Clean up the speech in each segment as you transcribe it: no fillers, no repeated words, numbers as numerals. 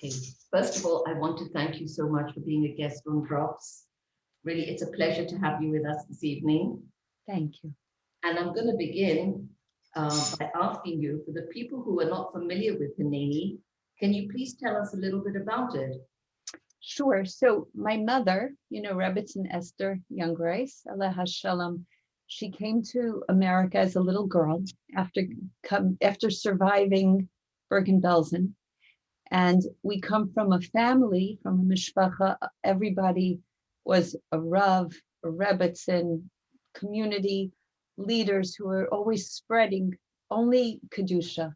Okay. First of all, I want to thank you so much for being a guest on Drops. Really, it's a pleasure to have you with us this evening. Thank you. And I'm going to begin by asking you, for the people who are not familiar with Henani, can you please tell us a little bit about it? Sure. So my mother, Rebbetzin Esther Jungeris, Aleha Shalom, she came to America as a little girl after surviving Bergen-Belsen. And we come from a family, from a mishpacha. Everybody was a Rav, a Rebbetzin, community leaders who were always spreading only Kedusha.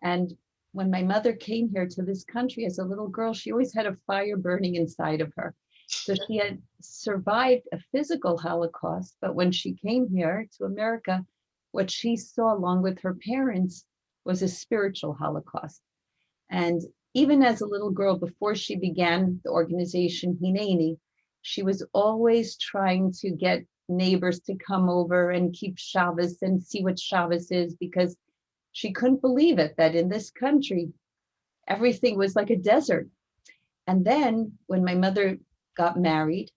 And when my mother came here to this country as a little girl, she always had a fire burning inside of her. So she had survived a physical Holocaust, but when she came here to America, what she saw along with her parents was a spiritual Holocaust. And even as a little girl, before she began the organization Henani, she was always trying to get neighbors to come over and keep Shabbos and see what Shabbos is, because she couldn't believe it, that in this country, everything was like a desert. And then when my mother got married,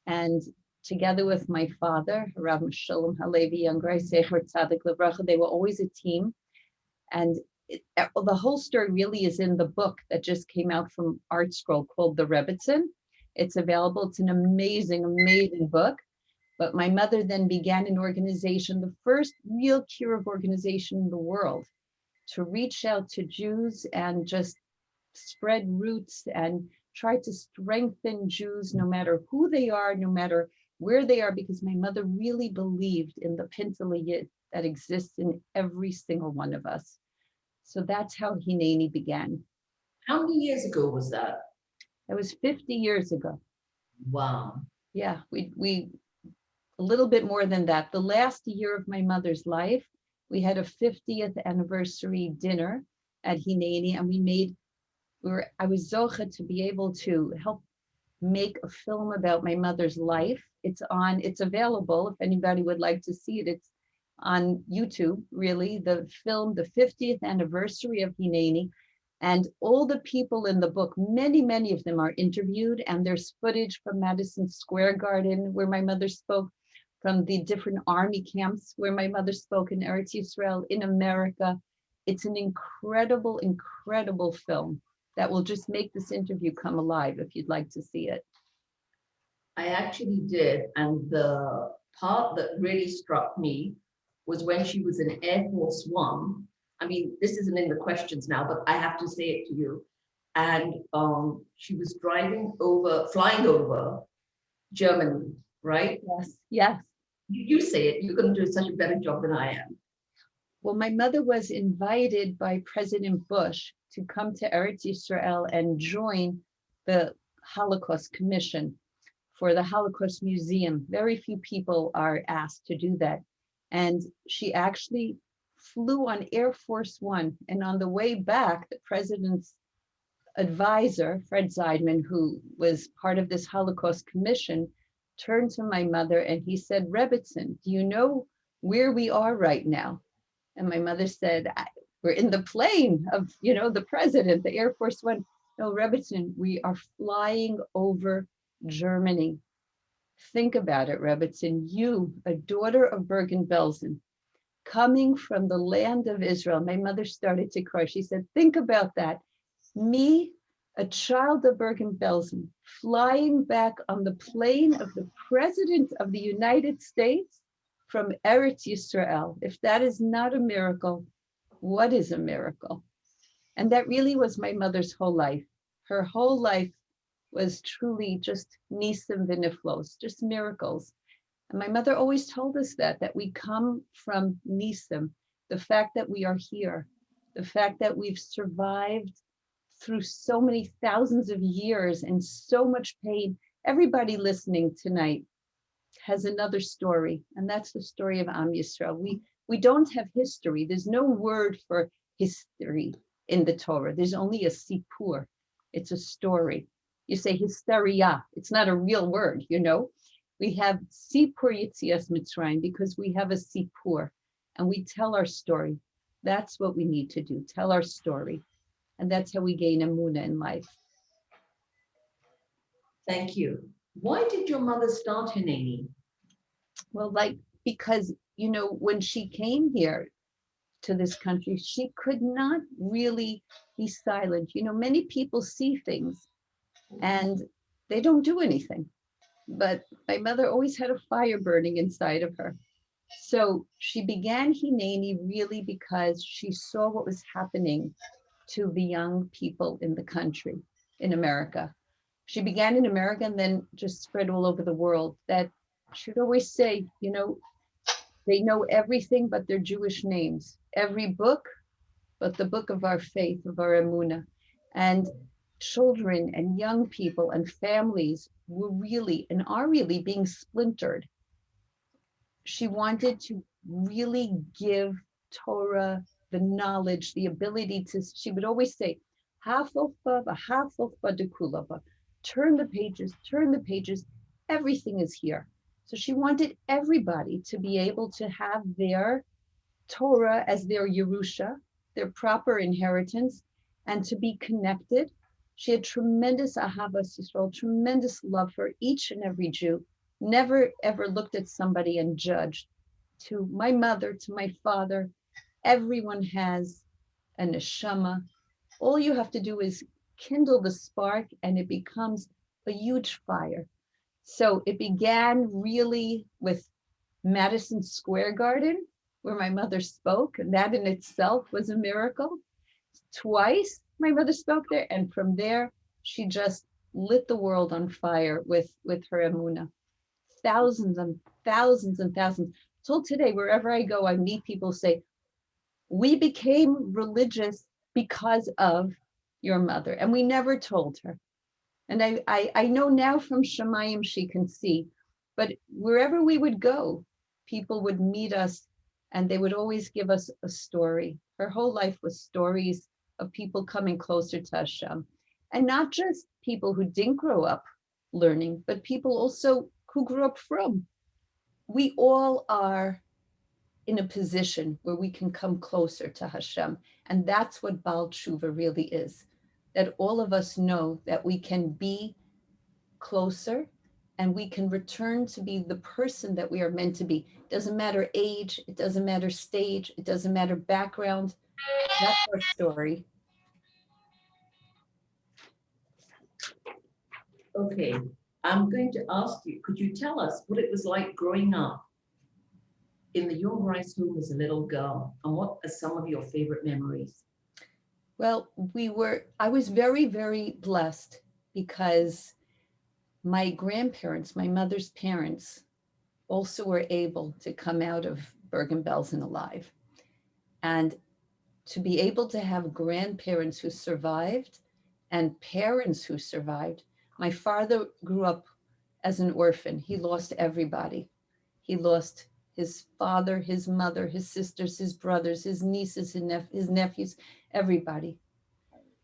and together with my father, Rav Shalom Halevi Jungeris, Zecher Tzadik Livracha, they were always a team. And the whole story really is in the book that just came out from Art Scroll called The Rebbetzin. It's available. It's an amazing, amazing book. But my mother then began an organization, the first real kiruv organization in the world, to reach out to Jews and just spread roots and try to strengthen Jews, no matter who they are, no matter where they are, because my mother really believed in the Pintele Yid that exists in every single one of us. So that's how Henani began. How many years ago was that? That was 50 years ago. Wow. Yeah, we a little bit more than that. The last year of my mother's life, we had a 50th anniversary dinner at Henani, and I was zocha to be able to help make a film about my mother's life. It's available if anybody would like to see it. It's on YouTube, really, the film, the 50th anniversary of Henani. And all the people in the book, many, many of them are interviewed, and there's footage from Madison Square Garden where my mother spoke, from the different army camps where my mother spoke in Eretz Yisrael, in America. It's an incredible, incredible film that will just make this interview come alive if you'd like to see it. I actually did. And the part that really struck me was when she was in Air Force One. I mean, this isn't in the questions now, but I have to say it to you. And she was flying over Germany, right? Yes, yes. You say it. You're going to do such a better job than I am. Well, my mother was invited by President Bush to come to Eretz Yisrael and join the Holocaust Commission for the Holocaust Museum. Very few people are asked to do that. And she actually flew on Air Force One. And on the way back, the president's advisor, Fred Zeidman, who was part of this Holocaust Commission, turned to my mother and he said, Rebbetzin, do you know where we are right now? And my mother said, we're in the plane of, the president, the Air Force One. No, Rebbetzin, we are flying over Germany. Think about it, Rebbetzin, you, a daughter of Bergen-Belsen, coming from the land of Israel. My mother started to cry. She said, think about that. Me, a child of Bergen-Belsen, flying back on the plane of the President of the United States from Eretz Yisrael. If that is not a miracle, what is a miracle? And that really was my mother's whole life. Her whole life was truly just nisim v'niflos, just miracles. And my mother always told us that we come from nisim, the fact that we are here, the fact that we've survived through so many thousands of years and so much pain. Everybody listening tonight has another story, and that's the story of Am Yisrael. We don't have history. There's no word for history in the Torah. There's only a sipur. It's a story. You say hysteria. It's not a real word, We have sipur Yitzias Mitzrayim because we have a sipur, and we tell our story. That's what we need to do, tell our story. And that's how we gain Emunah in life. Thank you. Why did your mother start Henani? Well, because, when she came here to this country, she could not really be silent. Many people see things and they don't do anything. But my mother always had a fire burning inside of her. So she began Hineni really because she saw what was happening to the young people in the country, in America. She began in America and then just spread all over the world. That she would always say, they know everything but their Jewish names, every book but the book of our faith, of our Emunah. And children and young people and families were really and are really being splintered. She wanted to really give Torah the knowledge, the ability to, she would always say, turn the pages, everything is here. So she wanted everybody to be able to have their Torah as their Yerusha, their proper inheritance, and to be connected. She had tremendous ahavas Yisrael, tremendous love for each and every Jew, never ever looked at somebody and judged. To my mother, to my father, everyone has a neshama. All you have to do is kindle the spark and it becomes a huge fire. So it began really with Madison Square Garden, where my mother spoke, and that in itself was a miracle. Twice my mother spoke there, and from there she just lit the world on fire with her Emunah. Thousands and thousands and thousands. Till today, wherever I go, I meet people say, we became religious because of your mother, and we never told her. And I know now from Shemayim she can see, but wherever we would go, people would meet us and they would always give us a story. Her whole life was stories of people coming closer to Hashem. And not just people who didn't grow up learning, but people also who grew up from. We all are in a position where we can come closer to Hashem. And that's what Baal Tshuva really is. That all of us know that we can be closer and we can return to be the person that we are meant to be. It doesn't matter age, it doesn't matter stage, it doesn't matter background. That's our story. Okay, I'm going to ask you, could you tell us what it was like growing up in the Jungeris home as a little girl, and what are some of your favorite memories? Well, I was very, very blessed because my grandparents, my mother's parents, also were able to come out of Bergen-Belsen alive. And to be able to have grandparents who survived and parents who survived. My father grew up as an orphan. He lost everybody. He lost his father, his mother, his sisters, his brothers, his nieces, his nephews, everybody.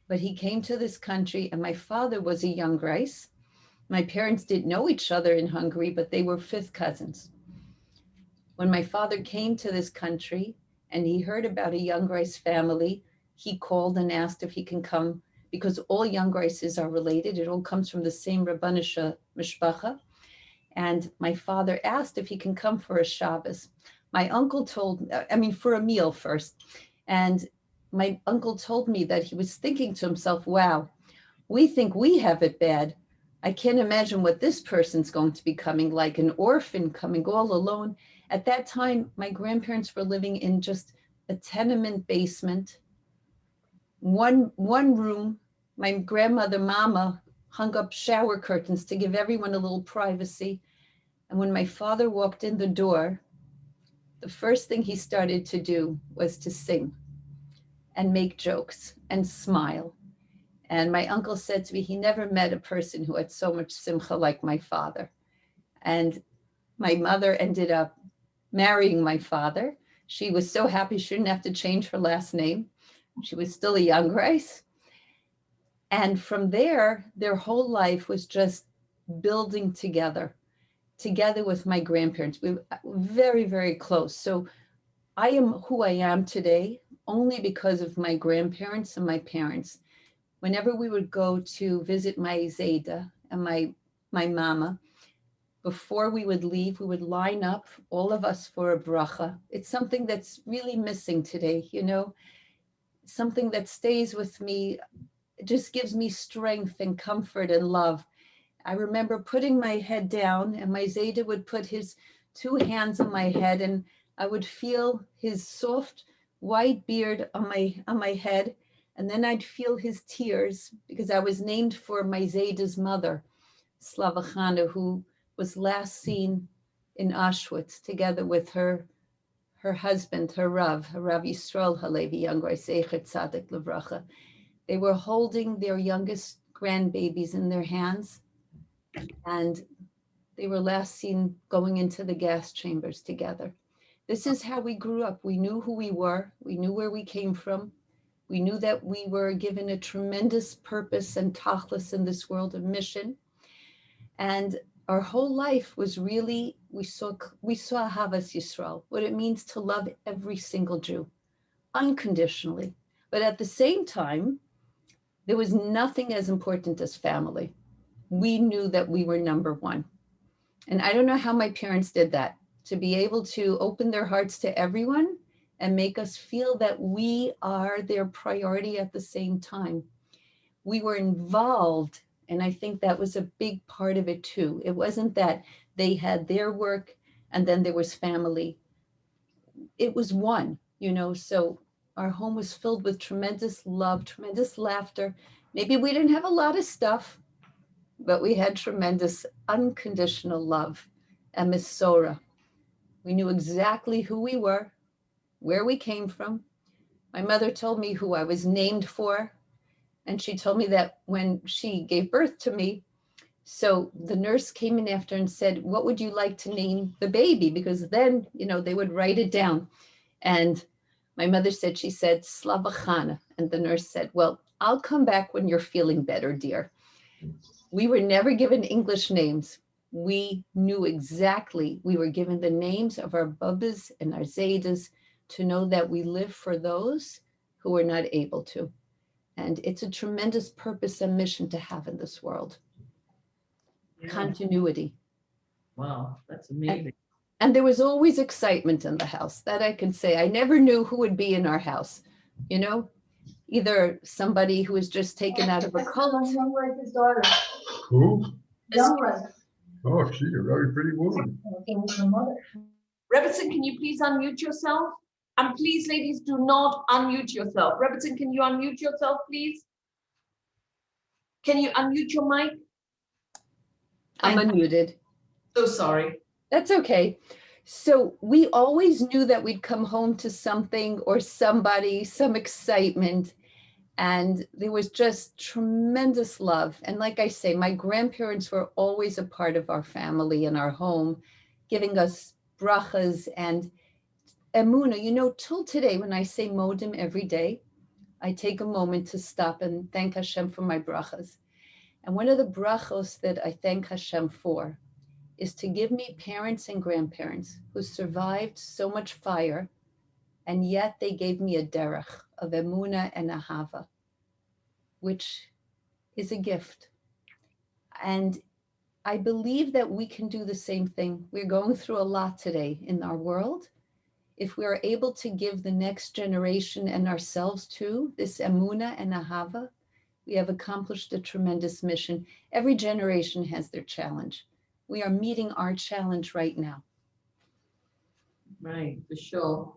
But he came to this country, and my father was a Jungeris. My parents didn't know each other in Hungary, but they were fifth cousins. When my father came to this country and he heard about a Jungeris family, he called and asked if he can come, because all Jungerises are related. It all comes from the same Rabbanische Mishpacha. And my father asked if he can come for a Shabbos. My uncle for a meal first. And my uncle told me that he was thinking to himself, wow, we think we have it bad. I can't imagine what this person's going to be coming, like an orphan coming all alone. At that time, my grandparents were living in just a tenement basement, one room. My grandmother, Mama, hung up shower curtains to give everyone a little privacy. And when my father walked in the door, the first thing he started to do was to sing and make jokes and smile. And my uncle said to me, he never met a person who had so much simcha like my father. And my mother ended up marrying my father. She was so happy she didn't have to change her last name. She was still a Jungeris. And from there, their whole life was just building together with my grandparents. We were very, very close. So I am who I am today only because of my grandparents and my parents. whenever we would go to visit my Zayda and my mama, before we would leave, we would line up, all of us, for a bracha. It's something that's really missing today, something that stays with me. It just gives me strength and comfort and love. I remember putting my head down, and my Zayda would put his 2 hands on my head, and I would feel his soft white beard on my head. And then I'd feel his tears, because I was named for my Zayda's mother, Slovie, who was last seen in Auschwitz together with her husband, her Rav Yisrael Halevi, Jungeris, Tzadik Levracha. They were holding their youngest grandbabies in their hands, and they were last seen going into the gas chambers together. This is how we grew up. We knew who we were. We knew where we came from. We knew that we were given a tremendous purpose and tachlis in this world of mission. And our whole life was really, we saw Ahavas Yisrael, what it means to love every single Jew, unconditionally. But at the same time, there was nothing as important as family. We knew that we were number one. And I don't know how my parents did that, to be able to open their hearts to everyone and make us feel that we are their priority at the same time. We were involved, and I think that was a big part of it too. It wasn't that they had their work and then there was family. It was one, so our home was filled with tremendous love, tremendous laughter. Maybe we didn't have a lot of stuff, but we had tremendous unconditional love and Misora. We knew exactly who we were, where we came from. My mother told me who I was named for, and she told me that when she gave birth to me. So the nurse came in after and said, "What would you like to name the baby?" Because then, they would write it down. And my mother said, Slavachana. And the nurse said, "Well, I'll come back when you're feeling better, dear." We were never given English names. We knew exactly, we were given the names of our Bubbas and our Zaydas to know that we live for those who are not able to. And it's a tremendous purpose and mission to have in this world. Yeah. Continuity. Wow, that's amazing. And there was always excitement in the house, that I can say. I never knew who would be in our house, either somebody who was just taken out of a cult. Jungeris' daughter. Who? Jungeris. Oh, she's a very pretty woman. Her mother. Rebbetzin, can you please unmute yourself? And please, ladies, do not unmute yourself. Rebbetzin, can you unmute yourself, please? Can you unmute your mic? I'm unmuted. So sorry. That's okay. So we always knew that we'd come home to something or somebody, some excitement. And there was just tremendous love. And like I say, my grandparents were always a part of our family and our home, giving us brachas and emuna. Till today, when I say modim every day, I take a moment to stop and thank Hashem for my brachas. And one of the brachos that I thank Hashem for is to give me parents and grandparents who survived so much fire, and yet they gave me a derech of emuna and ahava, which is a gift. And I believe that we can do the same thing. We're going through a lot today in our world. If we are able to give the next generation and ourselves too this emuna and ahava, we have accomplished a tremendous mission. Every generation has their challenge. We are meeting our challenge right now. Right, for sure.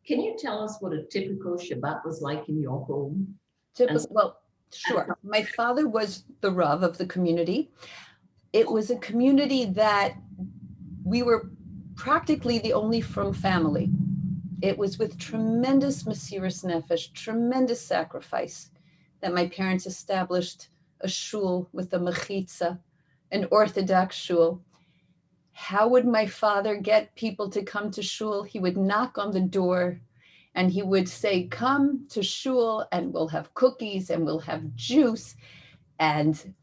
Can you tell us what a typical Shabbat was like in your home? Well, sure. My father was the Rav of the community. It was a community that we were practically the only from family. It was with tremendous Mesiras Nefesh, tremendous sacrifice, that my parents established a shul with a mechitza, an Orthodox shul. How would my father get people to come to shul? He would knock on the door and he would say, "Come to shul and we'll have cookies and we'll have juice and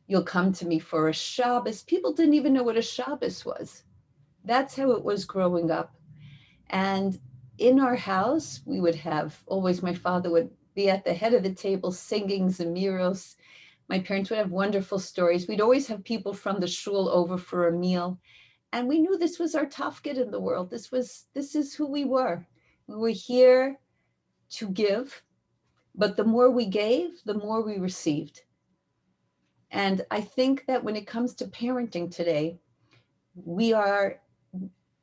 you'll come to me for a Shabbos." People didn't even know what a Shabbos was. That's how it was growing up. And in our house, we would have always, my father would be at the head of the table singing Zemiros. My parents would have wonderful stories. We'd always have people from the shul over for a meal. And we knew this was our tafkid in the world. This is who we were. We were here to give, but the more we gave, the more we received. And I think that when it comes to parenting today, we are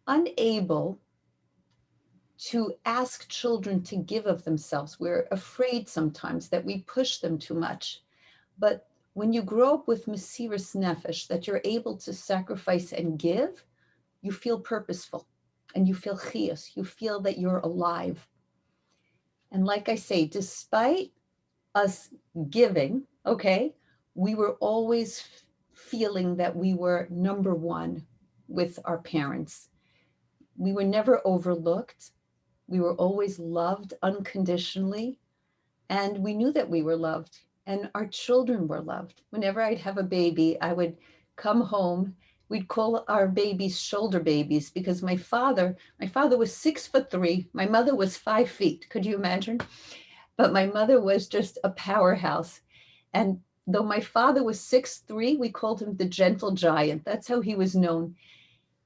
unable to ask children to give of themselves. We're afraid sometimes that we push them too much. But when you grow up with Mesiras Nefesh, that you're able to sacrifice and give, you feel purposeful and you feel chiyus, you feel that you're alive. And like I say, despite us giving, okay, we were always feeling that we were number one with our parents. We were never overlooked. We were always loved unconditionally. And we knew that we were loved and our children were loved. Whenever I'd have a baby, I would come home. We'd call our babies shoulder babies because my father was 6'3". My mother was 5 feet. Could you imagine? But my mother was just a powerhouse. And though my father was 6'3", we called him the gentle giant. That's how he was known.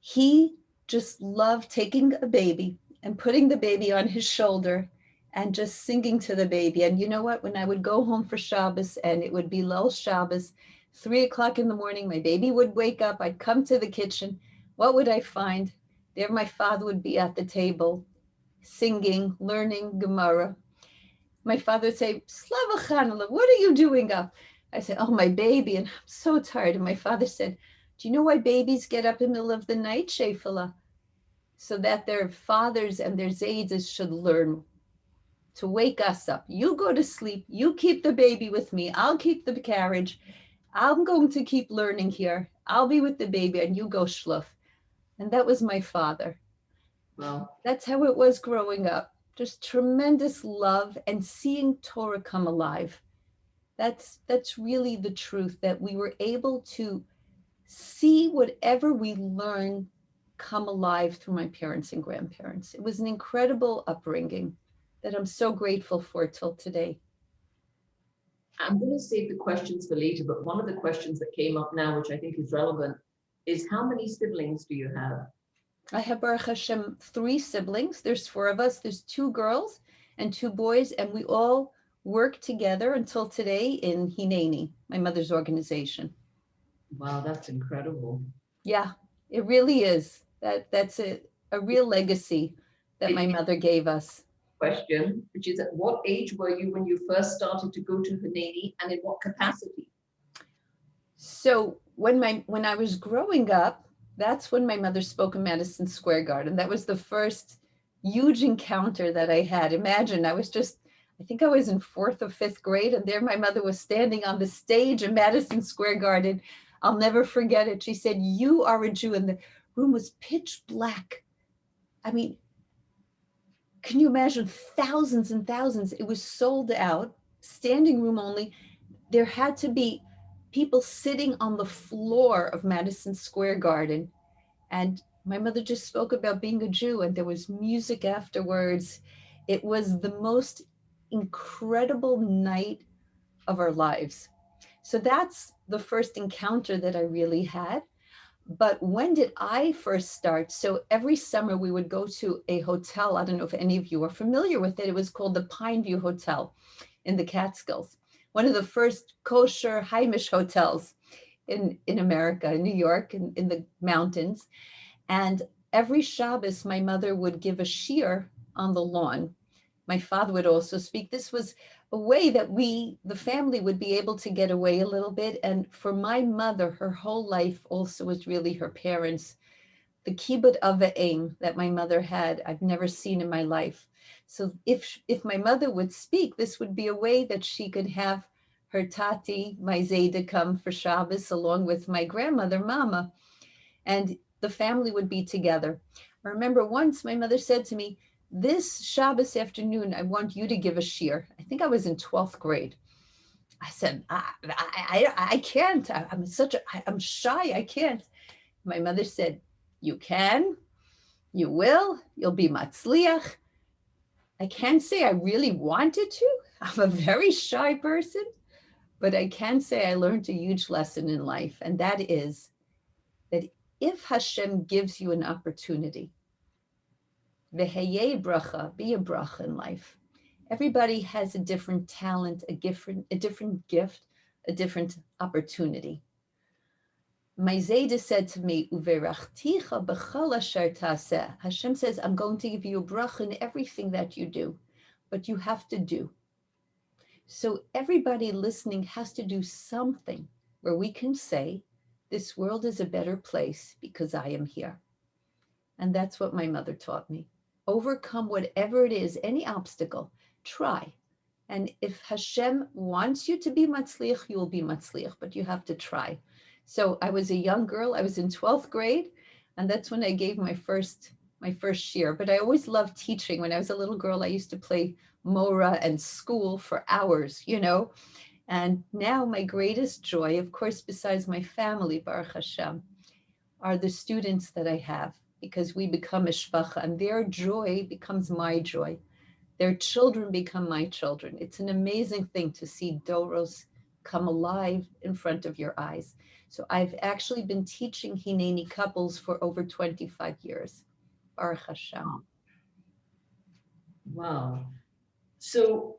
He just loved taking a baby and putting the baby on his shoulder and just singing to the baby. And you know what? When I would go home for Shabbos and it would be Lil Shabbos, 3:00 in the morning, my baby would wake up. I'd come to the kitchen. What would I find? There my father would be at the table, singing, learning Gemara. My father would say, Slava Chanala, what are you doing up? I said, oh, my baby, and I'm so tired. And my father said, do you know why babies get up in the middle of the night, Shefala? So that their fathers and their zaydas should learn to wake us up. You go to sleep. You keep the baby with me. I'll keep the carriage. I'm going to keep learning here. I'll be with the baby and you go shluf. And that was my father. Well, That's how it was growing up. Just tremendous love and seeing Torah come alive. That's really the truth, that we were able to see whatever we learned come alive through my parents and grandparents. It was an incredible upbringing that I'm so grateful for till today. I'm going to save the questions for later, but one of the questions that came up now, which I think is relevant, is how many siblings do you have? I have, Baruch Hashem, 3 siblings. There's 4 of us. There's 2 girls and 2 boys, and we all work together until today in Henani, my mother's organization. Wow, that's incredible. Yeah, it really is. That's a real legacy that my mother gave us. Question, which is, at what age were you when you first started to go to Henani, and in what capacity? So when I was growing up, that's when my mother spoke in Madison Square Garden. That was the first huge encounter that I had. Imagine, I think I was in 4th or 5th grade, and there my mother was standing on the stage in Madison Square Garden. I'll never forget it. She said, you are a Jew, and the room was pitch black. I mean, can you imagine, thousands and thousands? It was sold out, standing room only. There had to be people sitting on the floor of Madison Square Garden. And my mother just spoke about being a Jew, and there was music afterwards. It was the most incredible night of our lives. So that's the first encounter that I really had. But when did I first start? So every summer we would go to a hotel. I don't know if any of you are familiar with it. It was called the Pineview Hotel in the Catskills. One of the first kosher Heimish hotels in America, in New York, in the mountains. And every Shabbos, my mother would give a shiur on the lawn. My father would also speak. This was a way that the family would be able to get away a little bit. And for my mother, her whole life also was really her parents. The kibbud of aim that my mother had, I've never seen in my life. So if my mother would speak, this would be a way that she could have her tati, my Zayda, come for Shabbos along with my grandmother, Mama, and the family would be together. I remember once my mother said to me, this Shabbos afternoon, I want you to give a shiur. I think I was in 12th grade. I said, I can't. I'm shy. I can't. My mother said, you can, you will, you'll be matzliach. I can't say I really wanted to. I'm a very shy person, but I can say I learned a huge lesson in life, and that is that if Hashem gives you an opportunity, v'heyeh bracha, be a bracha in life. Everybody has a different talent, a different gift, a different opportunity. My Zayda said to me, "Uverachticha b'chol asher taseh." Hashem says, I'm going to give you a bracha in everything that you do, but you have to do. So everybody listening has to do something where we can say, this world is a better place because I am here. And that's what my mother taught me. Overcome whatever it is, any obstacle, try. And if Hashem wants you to be matzliach, you will be matzliach, but you have to try. So I was a young girl. I was in 12th grade, and that's when I gave my first shir. But I always loved teaching. When I was a little girl, I used to play Mora and school for hours, And now my greatest joy, of course, besides my family, Baruch Hashem, are the students that I have, because we become a shvacha, and their joy becomes my joy. Their children become my children. It's an amazing thing to see Doros come alive in front of your eyes. So I've actually been teaching Henani couples for over 25 years. Baruch Hashem. Wow. So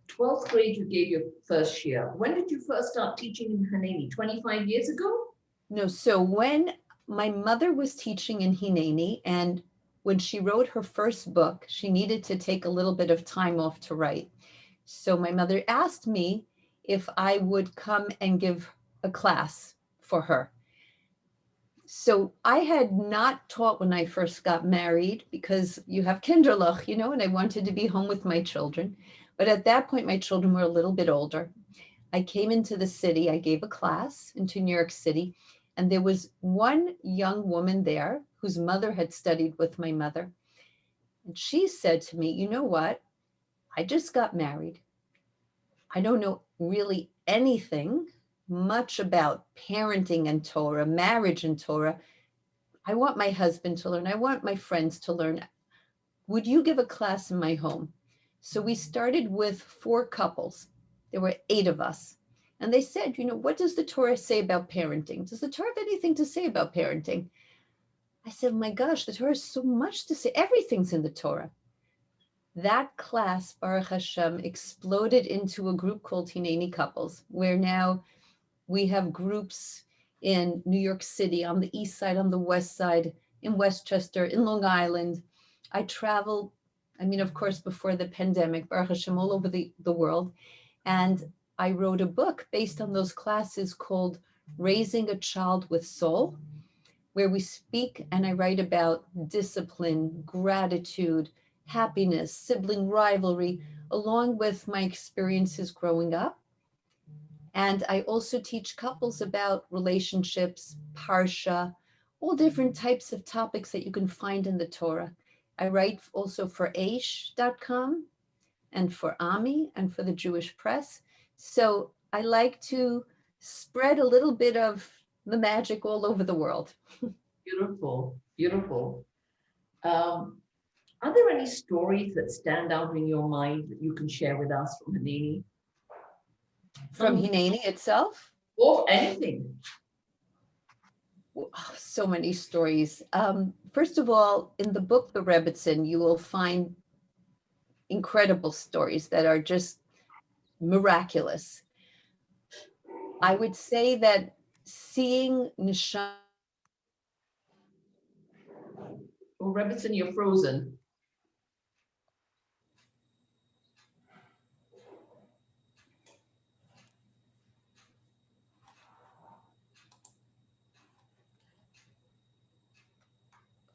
12th grade, you gave your first year. When did you first start teaching in Henani? 25 years ago? No, so when my mother was teaching in Henani, and when she wrote her first book, she needed to take a little bit of time off to write. So my mother asked me if I would come and give a class for her. So I had not taught when I first got married, because you have kinderlach, and I wanted to be home with my children. But at that point, my children were a little bit older. I came into the city, I gave a class into New York City, and there was one young woman there whose mother had studied with my mother. And she said to me, you know what? I just got married. I don't know really anything much about parenting and Torah, marriage and Torah. I want my husband to learn. I want my friends to learn. Would you give a class in my home? So we started with 4 couples. There were 8 of us. And they said, what does the Torah say about parenting? Does the Torah have anything to say about parenting? I said, oh my gosh, the Torah has so much to say. Everything's in the Torah. That class, Baruch Hashem, exploded into a group called Henani Couples, where now we have groups in New York City, on the east side, on the west side, in Westchester, in Long Island. I travel, of course, before the pandemic, Baruch Hashem, all over the world. And I wrote a book based on those classes called Raising a Child with Soul, where we speak and I write about discipline, gratitude, happiness, sibling rivalry, along with my experiences growing up. And I also teach couples about relationships, parsha, all different types of topics that you can find in the Torah. I write also for Aish.com and for Ami and for the Jewish Press. So I like to spread a little bit of the magic all over the world. Beautiful, beautiful. Are there any stories that stand out in your mind that you can share with us from Henani? From Henani itself? Or anything? Oh, so many stories. First of all, in the book, The Rebbetzin, you will find incredible stories that are just miraculous. I would say that seeing Nisham. Oh, Rebbetzin, you're frozen.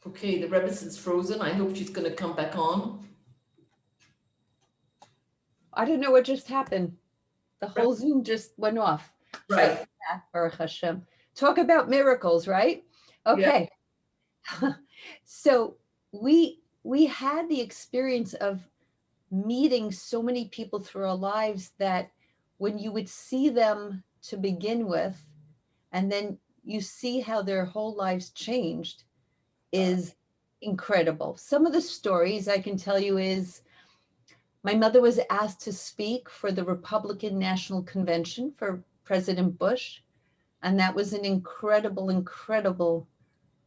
Okay, the Rebetzin's frozen. I hope she's going to come back on. I don't know what just happened. The whole Zoom just went off. Right. Baruch Hashem. Talk about miracles, right? Okay. Yeah. So we had the experience of meeting so many people through our lives that when you would see them to begin with, and then you see how their whole lives changed, is incredible. Some of the stories I can tell you is My mother was asked to speak for the Republican National Convention for President Bush. And that was an incredible, incredible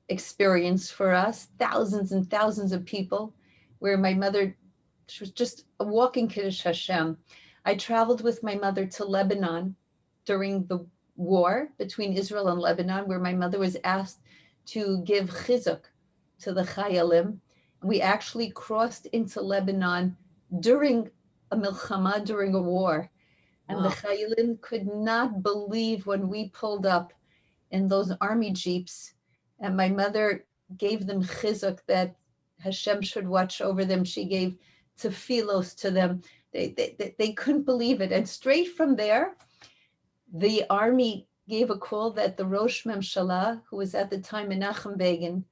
experience for us, thousands and thousands of people, where my mother, she was just a walking Kiddush Hashem. I traveled with my mother to Lebanon during the war between Israel and Lebanon, where my mother was asked to give chizuk to the Chayalim. We actually crossed into Lebanon during a milchama, during a war. And the Wow. Chayalim could not believe when we pulled up in those army jeeps, and my mother gave them chizuk that Hashem should watch over them. She gave tefillos to them. They couldn't believe it. And straight from there, the army gave a call that the Rosh Memshalah, who was at the time Menachem Begin,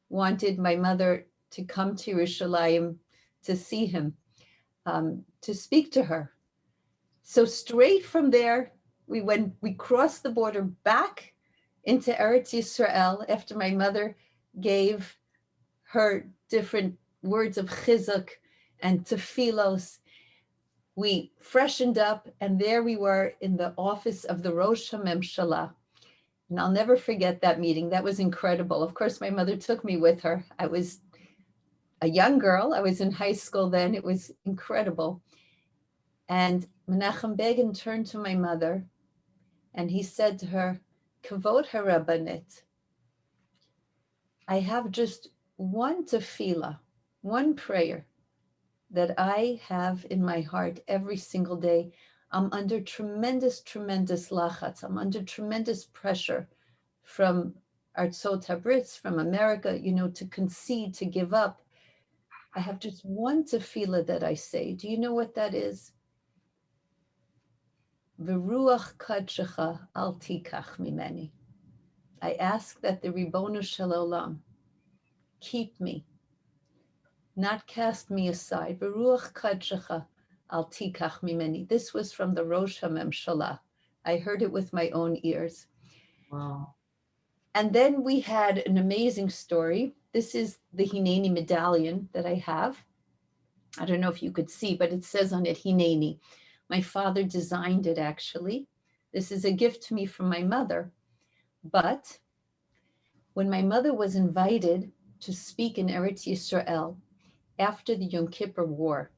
wanted my mother to come to Yerushalayim to see him, to speak to her. So straight from there, we crossed the border back into Eretz Yisrael after my mother gave her different words of chizuk and tefillos. We freshened up, and there we were in the office of the Rosh HaMemshalah. And I'll never forget that meeting. That was incredible. Of course, my mother took me with her. I was a young girl. I was in high school then. It was incredible. And Menachem Begin turned to my mother, and he said to her, Kavod HaRabbanit, I have just one tefillah, one prayer that I have in my heart every single day. I'm under tremendous, tremendous lachatz. I'm under tremendous pressure from Artzot Habritz, from America, to concede, to give up. I have just one tefillah that I say. Do you know what that is? V'ruach kadshecha al tikach mimeni. I ask that the Ribbono Shel Olam keep me, not cast me aside. V'ruach kadshecha al tikach mimeni. This was from the Rosh HaMemshalah. I heard it with my own ears. Wow. And then we had an amazing story. This is the Henani medallion that I have. I don't know if you could see, but it says on it Henani. My father designed it, actually. This is a gift to me from my mother. But when my mother was invited to speak in Eretz Yisrael after the Yom Kippur War,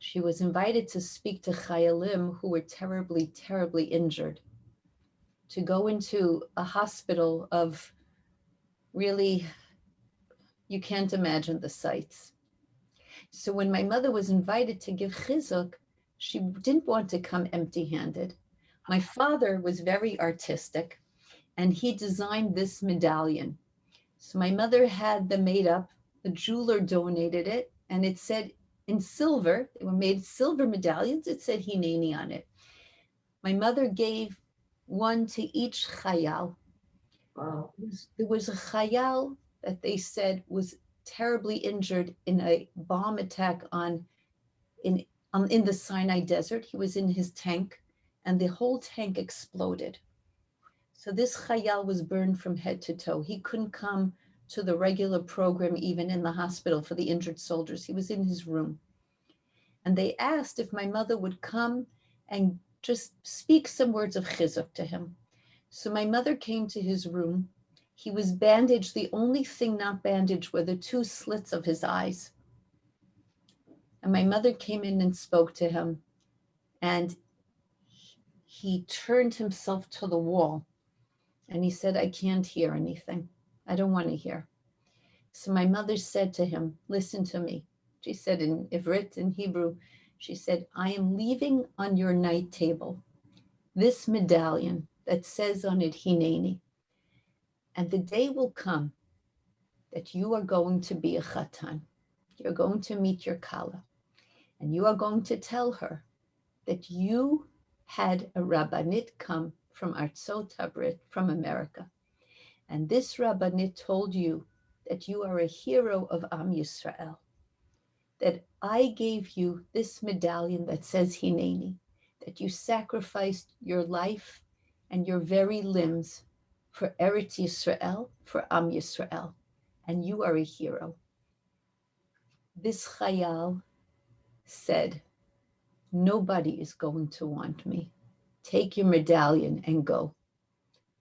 she was invited to speak to Chayalim who were terribly, terribly injured, to go into a hospital of really, you can't imagine the sights. So when my mother was invited to give chizuk, she didn't want to come empty-handed. My father was very artistic, and he designed this medallion. So my mother had them made up. The jeweler donated it, and it said in silver, they were made silver medallions. It said Hineni on it. My mother gave one to each chayal. Wow. There was a chayal that they said was terribly injured in a bomb attack in the Sinai desert. He was in his tank, and the whole tank exploded. So this chayal was burned from head to toe. He couldn't come to the regular program, even in the hospital for the injured soldiers. He was in his room. And they asked if my mother would come and just speak some words of chizuk to him. So my mother came to his room. He was bandaged. The only thing not bandaged were the two slits of his eyes. And my mother came in and spoke to him, and he turned himself to the wall, and he said, I can't hear anything. I don't want to hear. So my mother said to him, listen to me. She said in Ivrit, in Hebrew, she said, I am leaving on your night table this medallion that says on it Hineni. And the day will come that you are going to be a chatan. You're going to meet your kala. And you are going to tell her that you had a rabbanit come from Artzot Habrit, from America. And this rabbanit told you that you are a hero of Am Yisrael, that I gave you this medallion that says Hineni, that you sacrificed your life and your very limbs for Eretz Yisrael, for Am Yisrael, and you are a hero. This chayal said, nobody is going to want me. Take your medallion and go.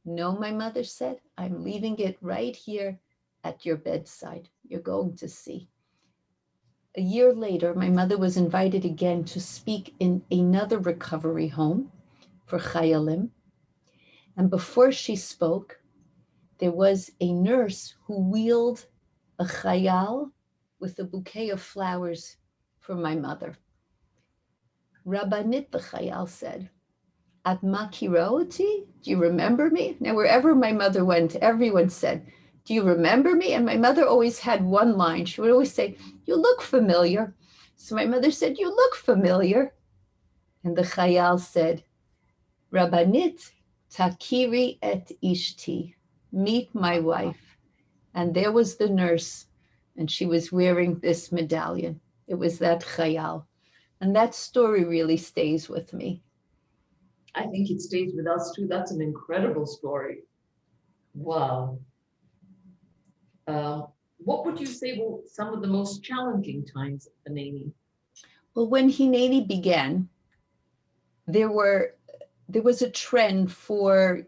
No, my mother said, I'm leaving it right here at your bedside. You're going to see. A year later, my mother was invited again to speak in another recovery home for Chayalim. And before she spoke, there was a nurse who wheeled a Chayal with a bouquet of flowers for my mother. Rabbanit, the Chayal said, At makiraoti, do you remember me? Now, wherever my mother went, everyone said, do you remember me? And my mother always had one line. She would always say, you look familiar. So my mother said, you look familiar. And the Chayal said, Rabbanit, takiri et ishti, meet my wife. And there was the nurse, and she was wearing this medallion. It was that Chayal. And that story really stays with me. I think it stays with us too. That's an incredible story. Wow. What would you say were some of the most challenging times at Henani? Well, when Henani began, there was a trend for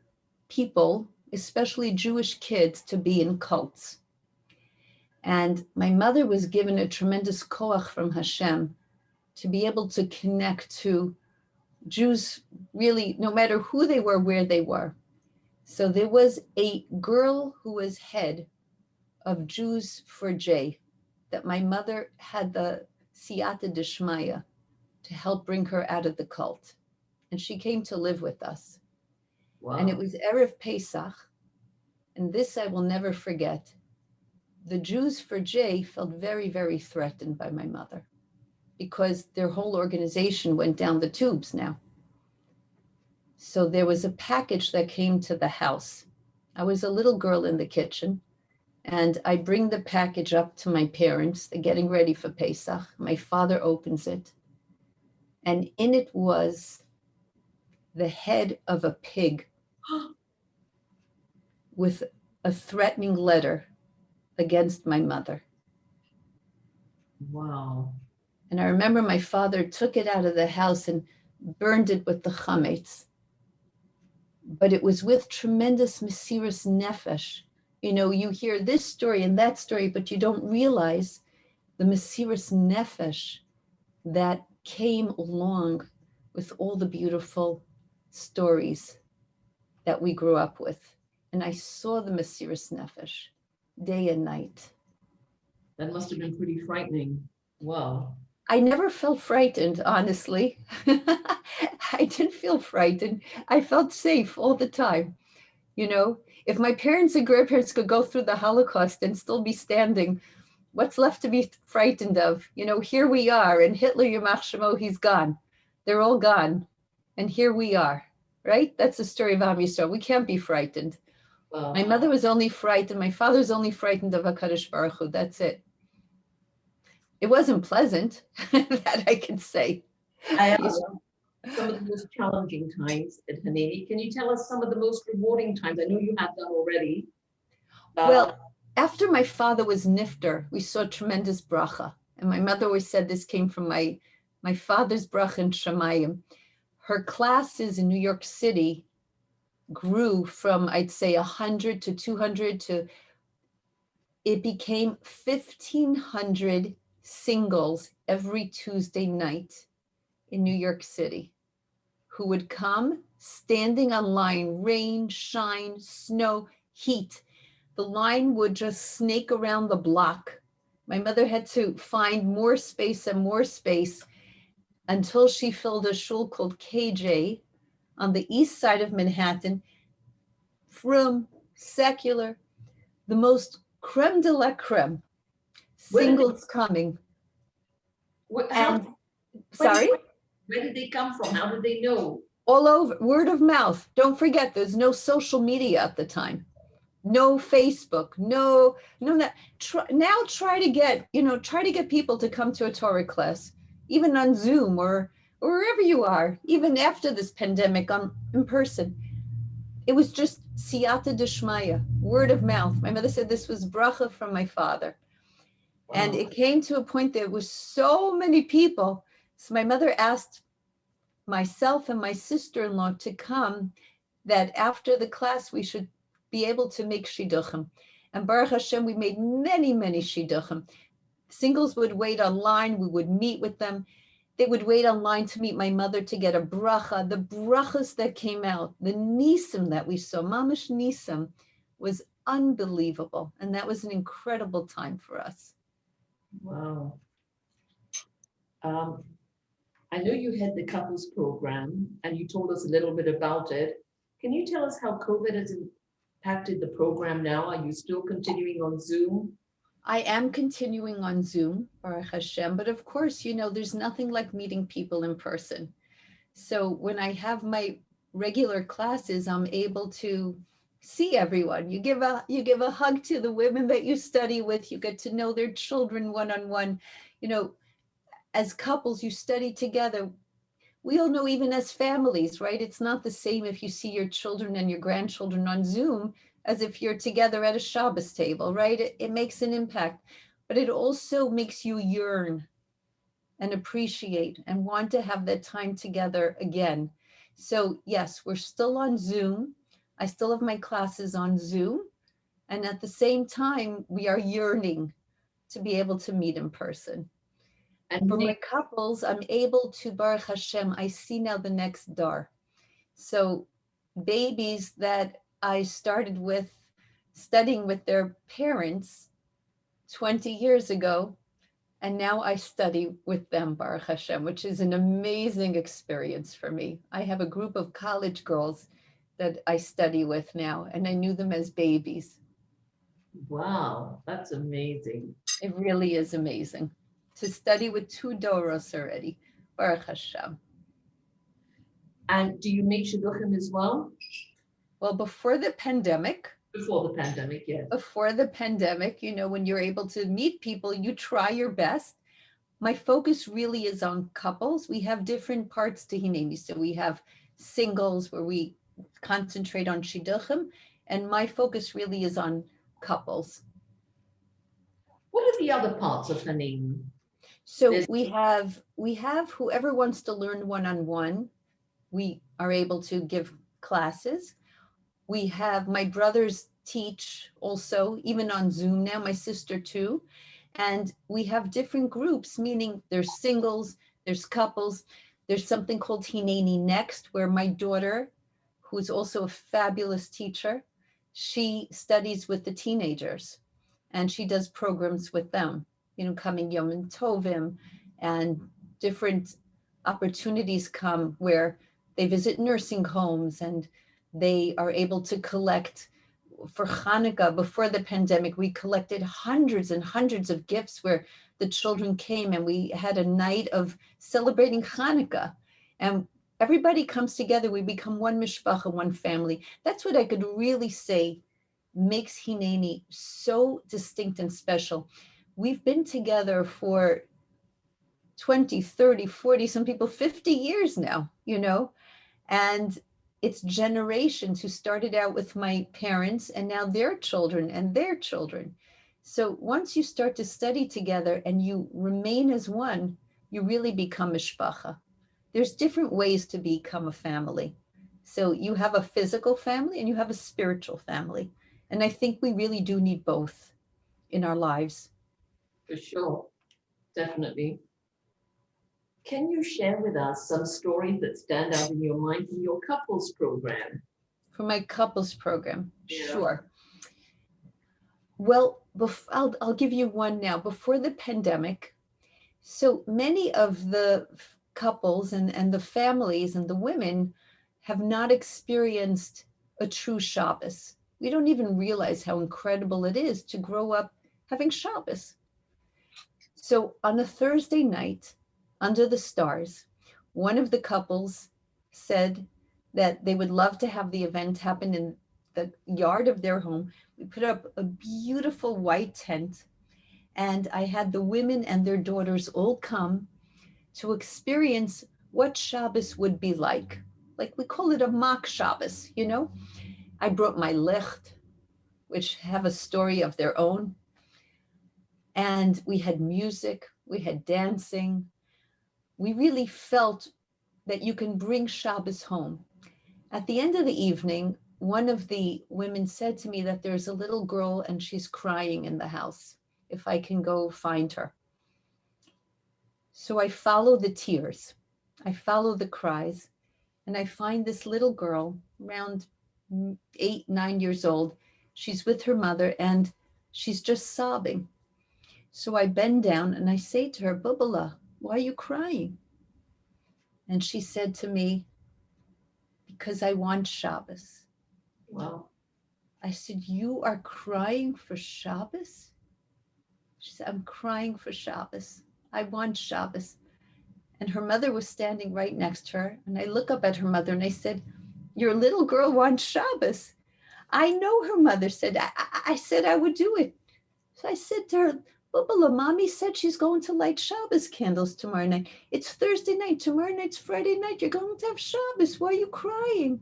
people, especially Jewish kids, to be in cults. And my mother was given a tremendous koach from Hashem to be able to connect to Jews, really, no matter who they were, where they were. So there was a girl who was head of Jews for J that my mother had the siyata deshmaya to help bring her out of the cult. And she came to live with us. Wow. And it was Erev Pesach. And this I will never forget. The Jews for J felt very, very threatened by my mother because their whole organization went down the tubes now. So there was a package that came to the house. I was a little girl in the kitchen, and I bring the package up to my parents. They're getting ready for Pesach. My father opens it, and in it was the head of a pig with a threatening letter against my mother. Wow. And I remember my father took it out of the house and burned it with the chametz. But it was with tremendous mesiras nefesh. You know, you hear this story and that story, but you don't realize the mesiras nefesh that came along with all the beautiful stories that we grew up with. And I saw the mesiras nefesh day and night. That must have been pretty frightening. Wow. I never felt frightened, honestly. I didn't feel frightened. I felt safe all the time. You know, if my parents and grandparents could go through the Holocaust and still be standing, what's left to be frightened of? You know, here we are, and Hitler, Yamach Shemo, he's gone. They're all gone. And here we are, right? That's the story of Am Yisrael. We can't be frightened. Wow. My mother was only frightened. My father was only frightened of HaKadosh Baruch Hu. That's it. It wasn't pleasant, that I can say. I asked some of the most challenging times at Henani. Can you tell us some of the most rewarding times? I know you have done already. Well, after my father was nifter, we saw tremendous bracha. And my mother always said this came from my father's bracha in Shemayim. Her classes in New York City grew from, I'd say, 100 to 200 to, it became 1,500 singles every Tuesday night in New York City who would come standing on line, rain, shine, snow, heat. The line would just snake around the block. My mother had to find more space and more space until she filled a shul called KJ on the east side of Manhattan, from secular, the most creme de la creme, singles coming. Sorry? Where did they come from? How did they know? All over, word of mouth. Don't forget, there's no social media at the time. No Facebook, no. Try to get people to come to a Torah class, even on Zoom or wherever you are, even after this pandemic in person. It was just siyata deshmaya, word of mouth. My mother said this was bracha from my father. Wow. And it came to a point there was so many people So my mother asked myself and my sister-in-law to come, that after the class we should be able to make shidduchim. And Baruch Hashem, we made many, many shidduchim. Singles would wait online, we would meet with them. They would wait online to meet my mother to get a bracha. The brachas that came out, the nisim that we saw, mamash nisim, was unbelievable. And that was an incredible time for us. Wow. I know you had the couples program and you told us a little bit about it. Can you tell us how COVID has impacted the program now? Are you still continuing on Zoom? I am continuing on Zoom, Baruch Hashem, but of course, there's nothing like meeting people in person. So when I have my regular classes, I'm able to see everyone. You give a hug to the women that you study with, you get to know their children one-on-one. As couples, you study together. We all know, even as families, right? It's not the same if you see your children and your grandchildren on Zoom as if you're together at a Shabbos table, right? It makes an impact, but it also makes you yearn and appreciate and want to have that time together again. So yes, we're still on Zoom. I still have my classes on Zoom. And at the same time, we are yearning to be able to meet in person. And for my couples, I'm able to, Baruch Hashem, I see now the next dar. So babies that I started with studying with their parents 20 years ago, and now I study with them, Baruch Hashem, which is an amazing experience for me. I have a group of college girls that I study with now, and I knew them as babies. Wow, that's amazing. It really is amazing to study with 2 doros already, Baruch Hashem. And do you make shidduchim as well? Well, before the pandemic, yes. Before the pandemic, when you're able to meet people, you try your best. My focus really is on couples. We have different parts to Henani. So we have singles where we concentrate on shidduchim, and my focus really is on couples. What are the other parts of Henani? So we have whoever wants to learn one-on-one, we are able to give classes. We have my brothers teach also, even on Zoom now, my sister too. And we have different groups, meaning there's singles, there's couples. There's something called Henani Next, where my daughter, who's also a fabulous teacher, she studies with the teenagers and she does programs with them, coming Yom Tovim, and different opportunities come where they visit nursing homes and they are able to collect for Hanukkah. Before the pandemic, we collected hundreds and hundreds of gifts where the children came and we had a night of celebrating Hanukkah. And everybody comes together. We become one mishpacha, one family. That's what I could really say makes Henani so distinct and special. We've been together for 20, 30, 40, some people 50 years now, and it's generations who started out with my parents and now their children and their children. So once you start to study together and you remain as one, you really become mishpacha. There's different ways to become a family. So you have a physical family and you have a spiritual family. And I think we really do need both in our lives. For sure, definitely. Can you share with us some stories that stand out in your mind from your couples program? For my couples program, Yeah. Sure. Well, I'll give you one now. Before the pandemic, so many of the couples and the families and the women have not experienced a true Shabbos. We don't even realize how incredible it is to grow up having Shabbos. So on a Thursday night, under the stars, one of the couples said that they would love to have the event happen in the yard of their home. We put up a beautiful white tent, and I had the women and their daughters all come to experience what Shabbos would be like. Like we call it a mock Shabbos, I brought my licht, which have a story of their own. And we had music, we had dancing. we really felt that you can bring Shabbos home. At the end of the evening, one of the women said to me that there's a little girl and she's crying in the house, if I can go find her. So I follow the tears, I follow the cries, and I find this little girl around 8, 9 years old. She's with her mother and she's just sobbing. So I bend down and I say to her, Bubala, why are you crying? And she said to me, because I want Shabbos. Wow. I said, you are crying for Shabbos? She said, I'm crying for Shabbos. I want Shabbos. And her mother was standing right next to her. And I look up at her mother and I said, your little girl wants Shabbos. I know, her mother said. I said I would do it. So I said to her, Bubala, mommy said she's going to light Shabbos candles tomorrow night. It's Thursday night. Tomorrow night's Friday night. You're going to have Shabbos. Why are you crying?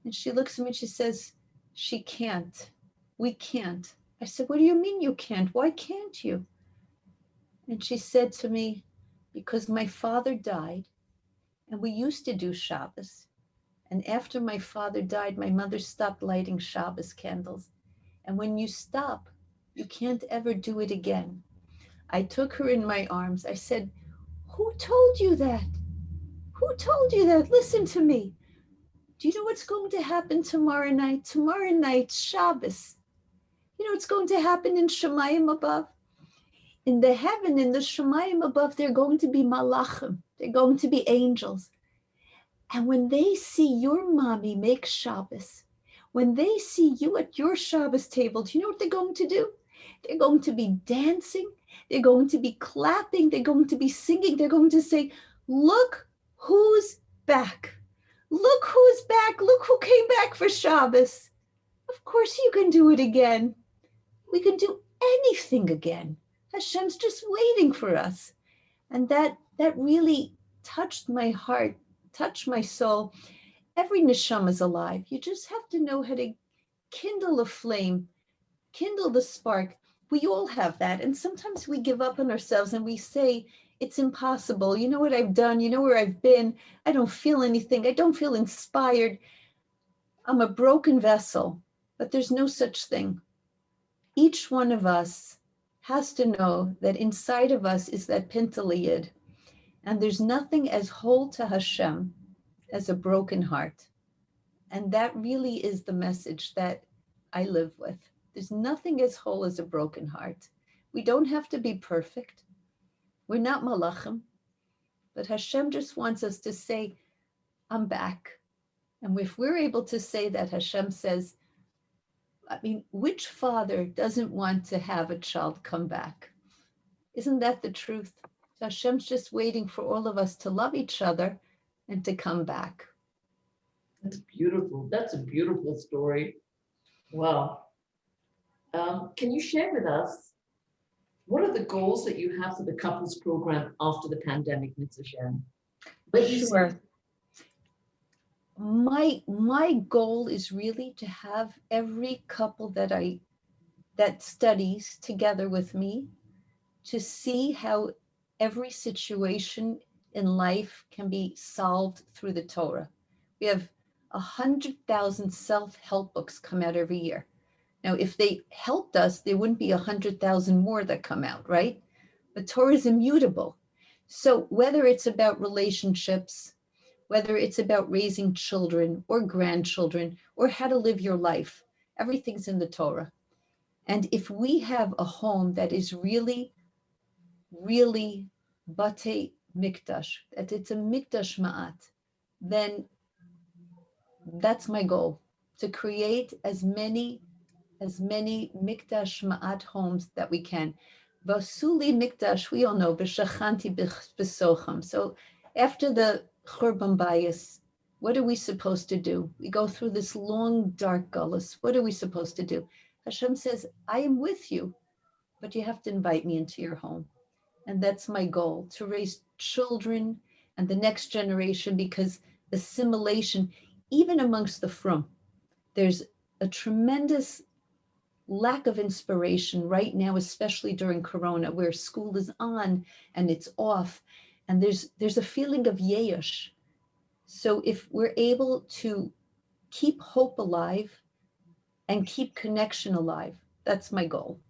And she looks at me and she says, she can't. We can't. I said, what do you mean you can't? Why can't you? And she said to me, because my father died and we used to do Shabbos. And after my father died, my mother stopped lighting Shabbos candles. And when you stop, you can't ever do it again. I took her in my arms. I said, who told you that? Who told you that? Listen to me. Do you know what's going to happen tomorrow night? Tomorrow night, Shabbos. You know what's going to happen in Shemayim above? In the heaven, in the Shemayim above, they're going to be malachim. They're going to be angels. And when they see your mommy make Shabbos, when they see you at your Shabbos table, do you know what they're going to do? They're going to be dancing. They're going to be clapping. They're going to be singing. They're going to say, look who's back. Look who's back. Look who came back for Shabbos. Of course you can do it again. We can do anything again. Hashem's just waiting for us. And that really touched my heart, touched my soul. Every neshama is alive. You just have to know how to kindle a flame, kindle the spark. We all have that. And sometimes we give up on ourselves and we say, it's impossible. You know what I've done? You know where I've been? I don't feel anything. I don't feel inspired. I'm a broken vessel, but there's no such thing. Each one of us has to know that inside of us is that pintaliyid. And there's nothing as whole to Hashem as a broken heart. And that really is the message that I live with. There's nothing as whole as a broken heart. We don't have to be perfect. We're not malachim, but Hashem just wants us to say, I'm back. And if we're able to say that, Hashem says, I mean, which father doesn't want to have a child come back? Isn't that the truth? So Hashem's just waiting for all of us to love each other and to come back. That's beautiful. That's a beautiful story. Wow. Can you share with us, what are the goals that you have for the couples program after the pandemic, Mr. Shem? Sure. My goal is really to have every couple that studies together with me to see how every situation in life can be solved through the Torah. We have 100,000 self-help books come out every year. Now, if they helped us, there wouldn't be 100,000 more that come out, right? But Torah is immutable. So whether it's about relationships, whether it's about raising children or grandchildren or how to live your life, everything's in the Torah. And if we have a home that is really, really Bate Mikdash, that it's a Mikdash Ma'at, then that's my goal, to create as many Mikdash Ma'at homes that we can. Vasuli Mikdash, we all know, B'shachanti b'socham. So after the Churban Bayis, what are we supposed to do? We go through this long, dark gullus. What are we supposed to do? Hashem says, I am with you, but you have to invite me into your home. And that's my goal, to raise children and the next generation, because assimilation, even amongst the frum, there's a tremendous lack of inspiration right now, especially during Corona, where school is on and it's off. And there's a feeling of yesh. So if we're able to keep hope alive and keep connection alive, that's my goal.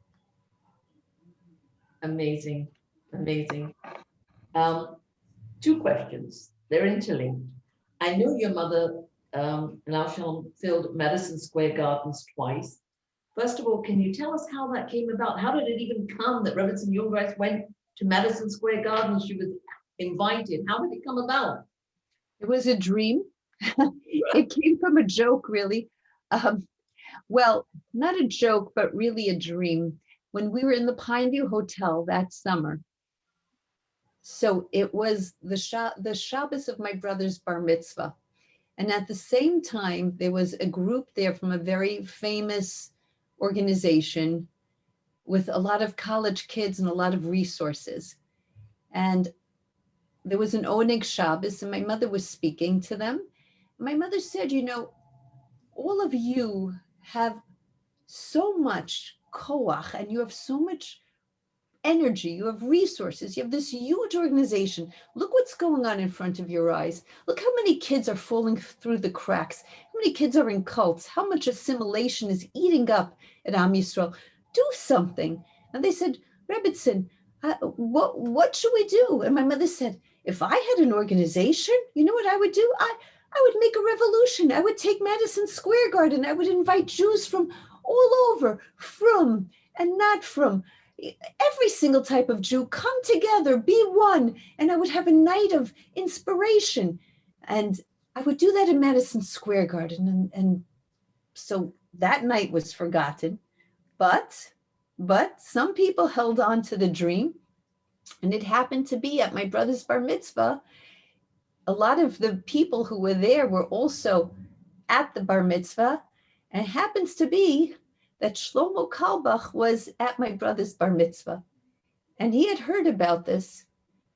Amazing, amazing. Two questions. They're interlinked. I know your mother, Laushan, filled Madison Square Gardens twice. First of all, can you tell us how that came about? How did it even come that Rebbetzin Jungeris went to Madison Square Gardens? She was invited. How did it come about? It was a dream. It came from a joke, really. Well, not a joke, but really a dream. When we were in the Pineview Hotel that summer, so it was the Shabbos of my brother's bar mitzvah. And at the same time, there was a group there from a very famous organization with a lot of college kids and a lot of resources. And there was an Oneg Shabbos, and my mother was speaking to them. My mother said, you know, all of you have so much koach, and you have so much energy, you have resources, you have this huge organization. Look what's going on in front of your eyes. Look how many kids are falling through the cracks. How many kids are in cults? How much assimilation is eating up at Am Yisrael? Do something. And they said, Rebbetzin, what should we do? And my mother said, if I had an organization, you know what I would do? I would make a revolution. I would take Madison Square Garden. I would invite Jews from all over, from and not from, every single type of Jew, come together, be one. And I would have a night of inspiration. And I would do that in Madison Square Garden. And so that night was forgotten. But some people held on to the dream. And it happened to be at my brother's bar mitzvah. A lot of the people who were there were also at the bar mitzvah. And it happens to be that Shlomo Kalbach was at my brother's bar mitzvah. And he had heard about this.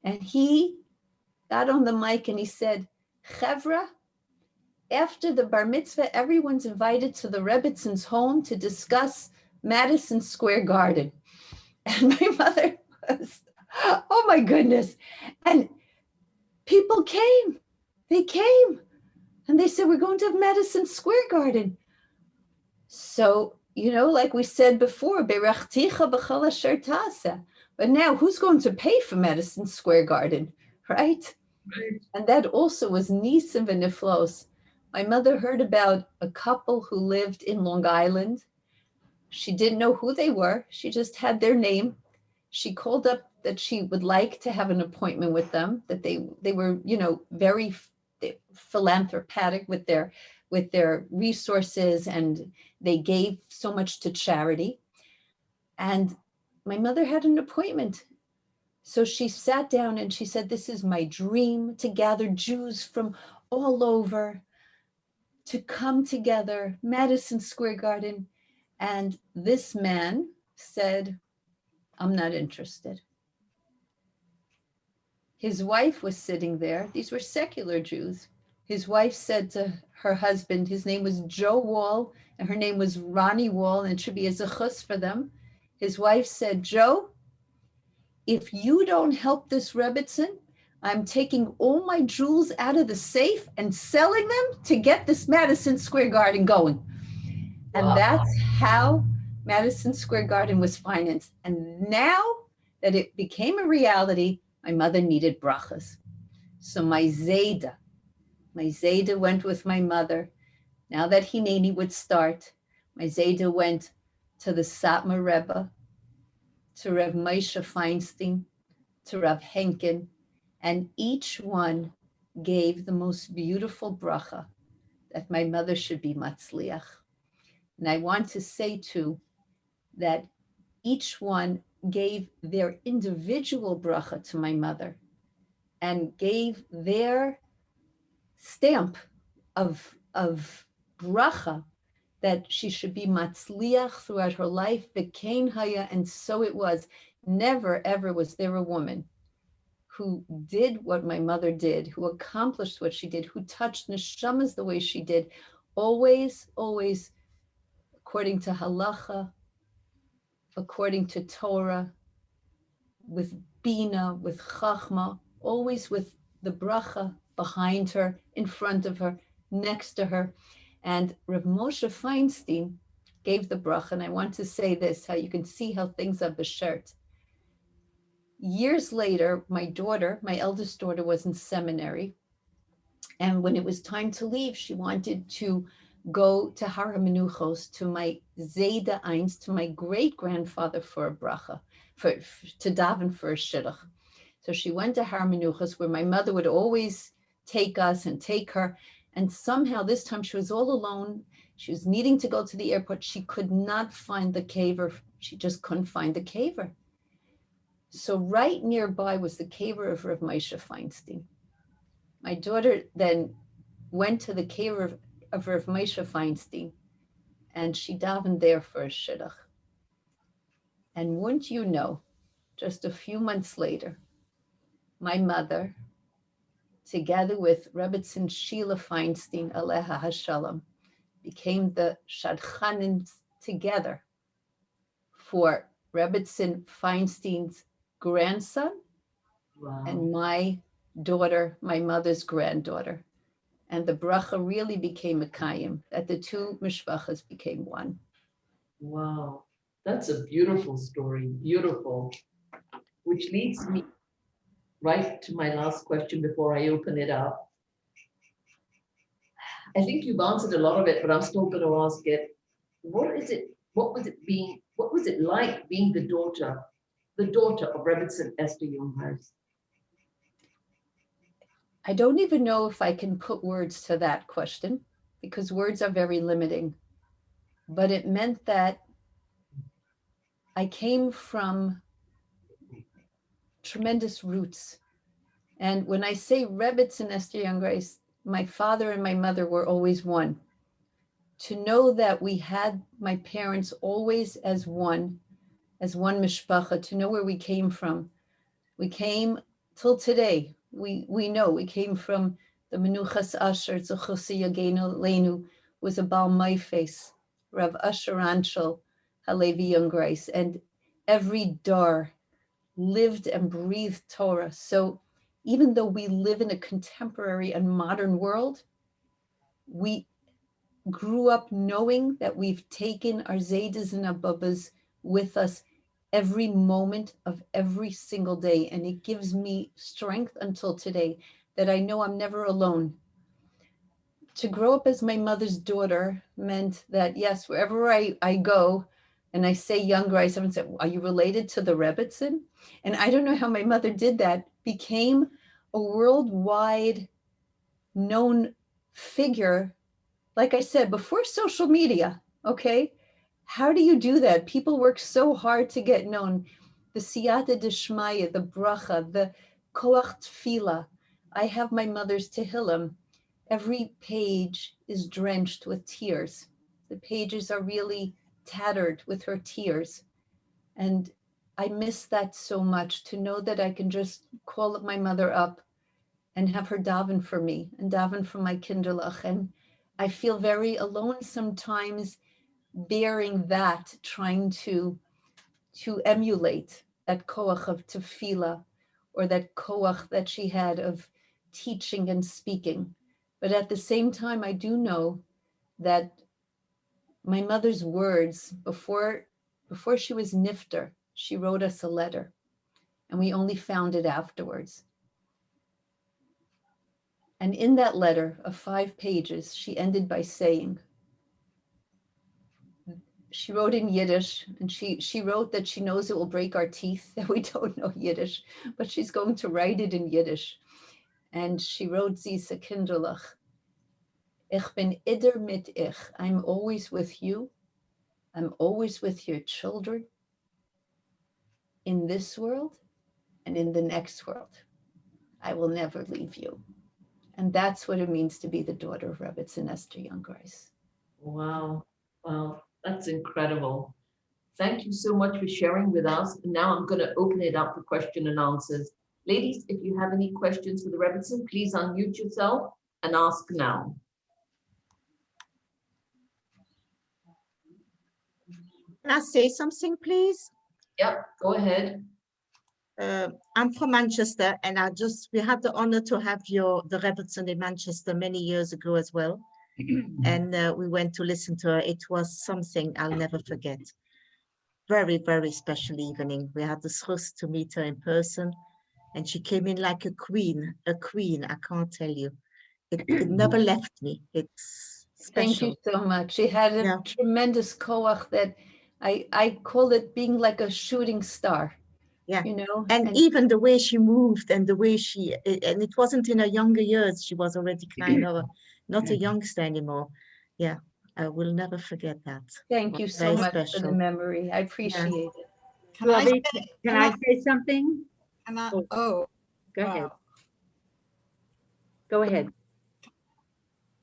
And he got on the mic and he said, Chevra, after the bar mitzvah, everyone's invited to the Rebbetzins' home to discuss Madison Square Garden. And my mother was, oh my goodness. And people came. They came. And they said, we're going to have Madison Square Garden. So, you know, like we said before, Berachticha b'chol asher ta'aseh. But now who's going to pay for Madison Square Garden, right? Right. And that also was Nisim v'niflos. My mother heard about a couple who lived in Long Island. She didn't know who they were. She just had their name. She called up that she would like to have an appointment with them, that they were, you know, very philanthropic with their resources, and they gave so much to charity. And my mother had an appointment. So she sat down and she said, this is my dream, to gather Jews from all over to come together, Madison Square Garden. And this man said, I'm not interested. His wife was sitting there. These were secular Jews. His wife said to her husband, his name was Joe Wall, and her name was Ronnie Wall, and it should be a zechus for them. His wife said, Joe, if you don't help this Rebbetzin, I'm taking all my jewels out of the safe and selling them to get this Madison Square Garden going. And Wow. that's how Madison Square Garden was financed. And now that it became a reality, my mother needed brachas. So my Zayda went with my mother. Now that Henani would start, my Zayda went to the Satmar Rebbe, to Rev Moshe Feinstein, to Rav Henkin, and each one gave the most beautiful bracha that my mother should be matzliach. And I want to say too, that each one gave their individual bracha to my mother and gave their stamp of bracha that she should be matzliach throughout her life, v'kein haya, and so it was. Never, ever was there a woman who did what my mother did, who accomplished what she did, who touched neshamas the way she did, always, always according to halacha, according to Torah, with bina, with chachma, always with the bracha behind her, in front of her, next to her. And Rav Moshe Feinstein gave the bracha, and I want to say this, how you can see how things are beshert. Years later, my daughter, my eldest daughter, was in seminary. And when it was time to leave, she wanted to go to Har HaMenuchos, to my Zayda Eins, to my great-grandfather for a bracha, to daven for a shidduch. So she went to Har HaMenuchos, where my mother would always take us and take her. And somehow this time she was all alone. She was needing to go to the airport. She could not find the caver. She just couldn't find the caver. So right nearby was the caver of Rav Moshe Feinstein. My daughter then went to the caver of Rav Moshe Feinstein, and she davened there for a shidduch. And wouldn't you know, just a few months later, my mother, together with Rebbetzin Sheila Feinstein, Aleha Hashalom, became the Shadchanins together for Rebbetzin Feinstein's grandson Wow. and my daughter, my mother's granddaughter. And the bracha really became a kayim, that the two mishpachas became one. Wow. That's a beautiful story. Beautiful. Which leads me right to my last question before I open it up. I think you've answered a lot of it, but I'm still going to ask it. What was it like being the daughter of Rebbetzin Esther Jungeris? I don't even know if I can put words to that question, because words are very limiting. But it meant that I came from tremendous roots. And when I say Rebbetzin Esther Jungeris, my father and my mother were always one. To know that we had my parents always as one mishpacha, to know where we came from. We came till today. We know we came from the Menuchas Asher, Zuchusi Yagenu Lenu, was a Baal Maifes, Rav Asher Anshel, Halevi Jungeris, and every dar lived and breathed Torah. So even though we live in a contemporary and modern world, we grew up knowing that we've taken our Zaydas and Abubas with us every moment of every single day. And it gives me strength until today that I know I'm never alone. To grow up as my mother's daughter meant that, yes, wherever I go and I say Jungeris, someone said, are you related to the Rebbetzin? And I don't know how my mother did that, became a worldwide known figure. Like I said, before social media, okay? How do you do that? People work so hard to get known. The siyata d'shmaya, the bracha, the koach tefillah. I have my mother's tehillim. Every page is drenched with tears. The pages are really tattered with her tears. And I miss that so much, to know that I can just call my mother up and have her daven for me and daven for my kinderlach. And I feel very alone sometimes bearing that, trying to emulate that koach of tefillah, or that koach that she had of teaching and speaking. But at the same time, I do know that my mother's words, before she was nifter, she wrote us a letter, and we only found it afterwards. And in that letter of 5 pages, she ended by saying, she wrote in Yiddish, and she wrote that she knows it will break our teeth that we don't know Yiddish, but she's going to write it in Yiddish. And she wrote, Zisa Kinderlach, Ich bin ider mit ich. I'm always with you. I'm always with your children in this world and in the next world. I will never leave you. And that's what it means to be the daughter of Rebbetzin Esther Jungeris. Wow. Wow. That's incredible. Thank you so much for sharing with us. And now I'm going to open it up for question and answers. Ladies, if you have any questions for the Rebbetzin, please unmute yourself and ask now. Can I say something, please? Yep, go ahead. I'm from Manchester, and we had the honor to have the Rebbetzin in Manchester many years ago as well. And we went to listen to her. It was something I'll never forget. Very, very special evening. We had the chus to meet her in person, and she came in like a queen, I can't tell you. It never left me. It's Thank you special. so much. She had a Yeah. tremendous koach that I call it being like a shooting star. Yeah. You know, And even the way she moved and the way and it wasn't in her younger years, she was already kind of not a youngster anymore. Yeah, I will never forget that. thank you so Very much for the special. memory. I appreciate it. Can I Slovie, say, can I say something? can I, Oh, oh, Go ahead. wow. Go ahead.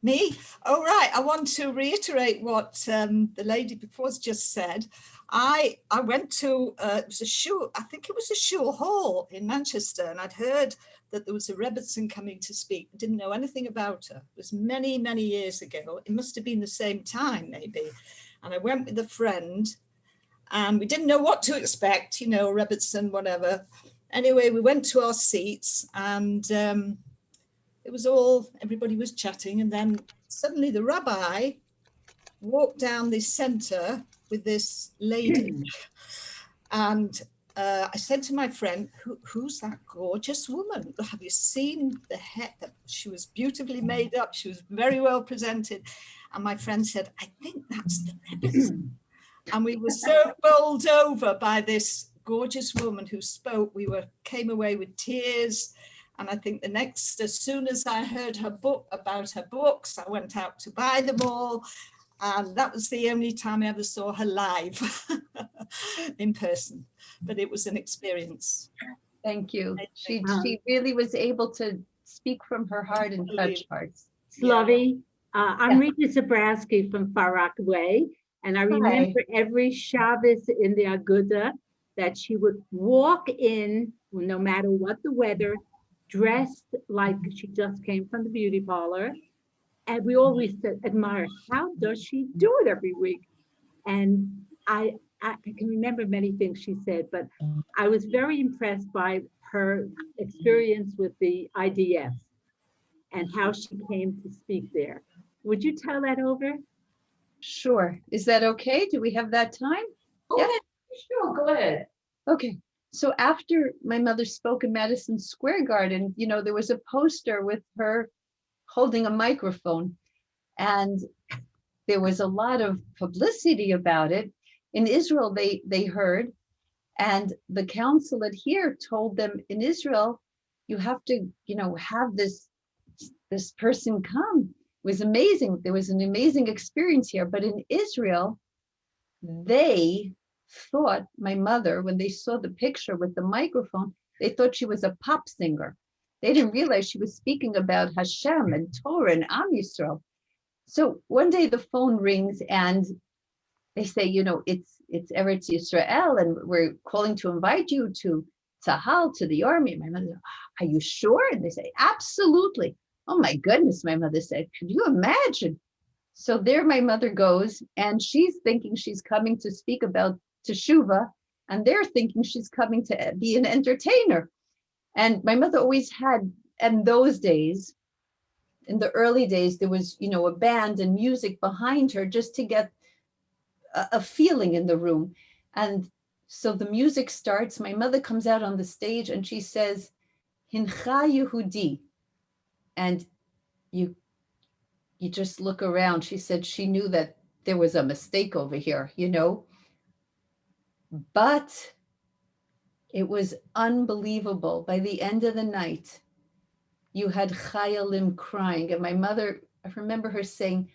Me? Oh, right. I want to reiterate what the lady before has just said. I went to, it was a shul, I think it was a shul hall in Manchester, and I'd heard that there was a Rebbetzin coming to speak. I didn't know anything about her. It was many, many years ago. It must have been the same time, maybe. And I went with a friend, and we didn't know what to expect, you know, Rebbetzin, whatever. Anyway, we went to our seats, and it was everybody was chatting, and then suddenly the rabbi walked down this center with this lady. And I said to my friend, who's that gorgeous woman? Have you seen the head? She was beautifully made up. She was very well presented. And my friend said, I think that's the Rebbetzin. And we were so bowled over by this gorgeous woman who spoke. Came away with tears. And I think as soon as I heard about her books, I went out to buy them all. And that was the only time I ever saw her live in person. But it was an experience. Thank you. She really was able to speak from her heart and touch hearts. Slovie, I'm Rita Zabrowski from Far Rockaway, and I remember every Shabbos in the Aguda that she would walk in, no matter what the weather, dressed like she just came from the beauty parlor. And we always admire, how does she do it every week? And I can remember many things she said, but I was very impressed by her experience with the IDF and how she came to speak there. Would you tell that over? Sure. Is that okay? Do we have that time? Go ahead. Sure, go ahead. Okay. So after my mother spoke in Madison Square Garden, you know, there was a poster with her holding a microphone, and there was a lot of publicity about it. In Israel, they heard, and the consulate here told them, in Israel, you have to, you know, have this person come. It was amazing. There was an amazing experience here. But in Israel, they thought my mother, when they saw the picture with the microphone, they thought she was a pop singer. They didn't realize she was speaking about Hashem and Torah and Am Yisrael. So one day the phone rings and they say, you know, it's Eretz Yisrael, and we're calling to invite you to Tzahal, to the army. My mother said, are you sure? And they say, absolutely. Oh my goodness, my mother said, could you imagine? So there my mother goes, and she's thinking she's coming to speak about Teshuvah, and they're thinking she's coming to be an entertainer. And my mother always had, in those days, in the early days, there was, you know, a band and music behind her just to get a feeling in the room. And so the music starts, my mother comes out on the stage and she says, Hincha Yehudi. And you just look around. She said she knew that there was a mistake over here, you know, but it was unbelievable. By the end of the night, you had chayalim crying. And my mother, I remember her saying,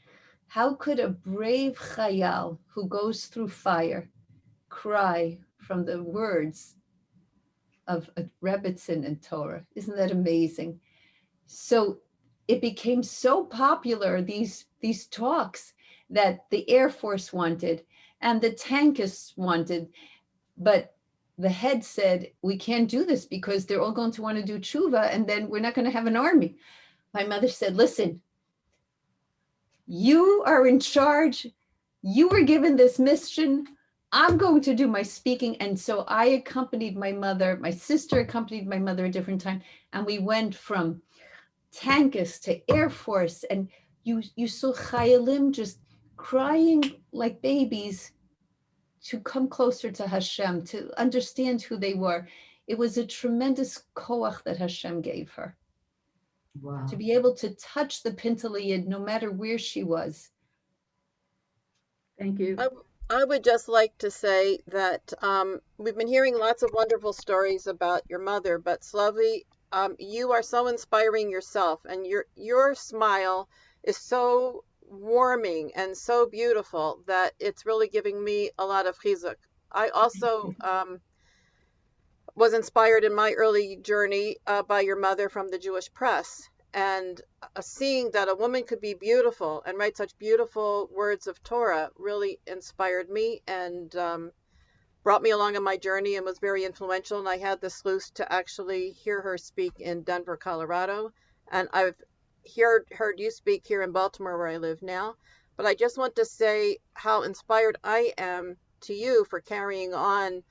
how could a brave chayal who goes through fire cry from the words of a Rebbetzin and Torah? Isn't that amazing? So it became so popular, these talks, that the Air Force wanted and the tankists wanted, but the head said, we can't do this because they're all going to want to do tshuva, and then we're not going to have an army. My mother said, listen, you are in charge. You were given this mission. I'm going to do my speaking. And so I accompanied my mother, my sister accompanied my mother a different time. And we went from tankus to Air Force. And you saw Chayalim just crying like babies to come closer to Hashem, to understand who they were. It was a tremendous koach that Hashem gave her. Wow. To be able to touch the Pintaliyid no matter where she was. Thank you. I would just like to say that we've been hearing lots of wonderful stories about your mother, but Slovie, you are so inspiring yourself, and your smile is so warming and so beautiful that it's really giving me a lot of chizuk. I also was inspired in my early journey by your mother from the Jewish press, and seeing that a woman could be beautiful and write such beautiful words of Torah really inspired me and brought me along on my journey and was very influential. And I had the sleuth to actually hear her speak in Denver, Colorado, and I've heard you speak here in Baltimore, where I live now. But I just want to say how inspired I am to you for carrying on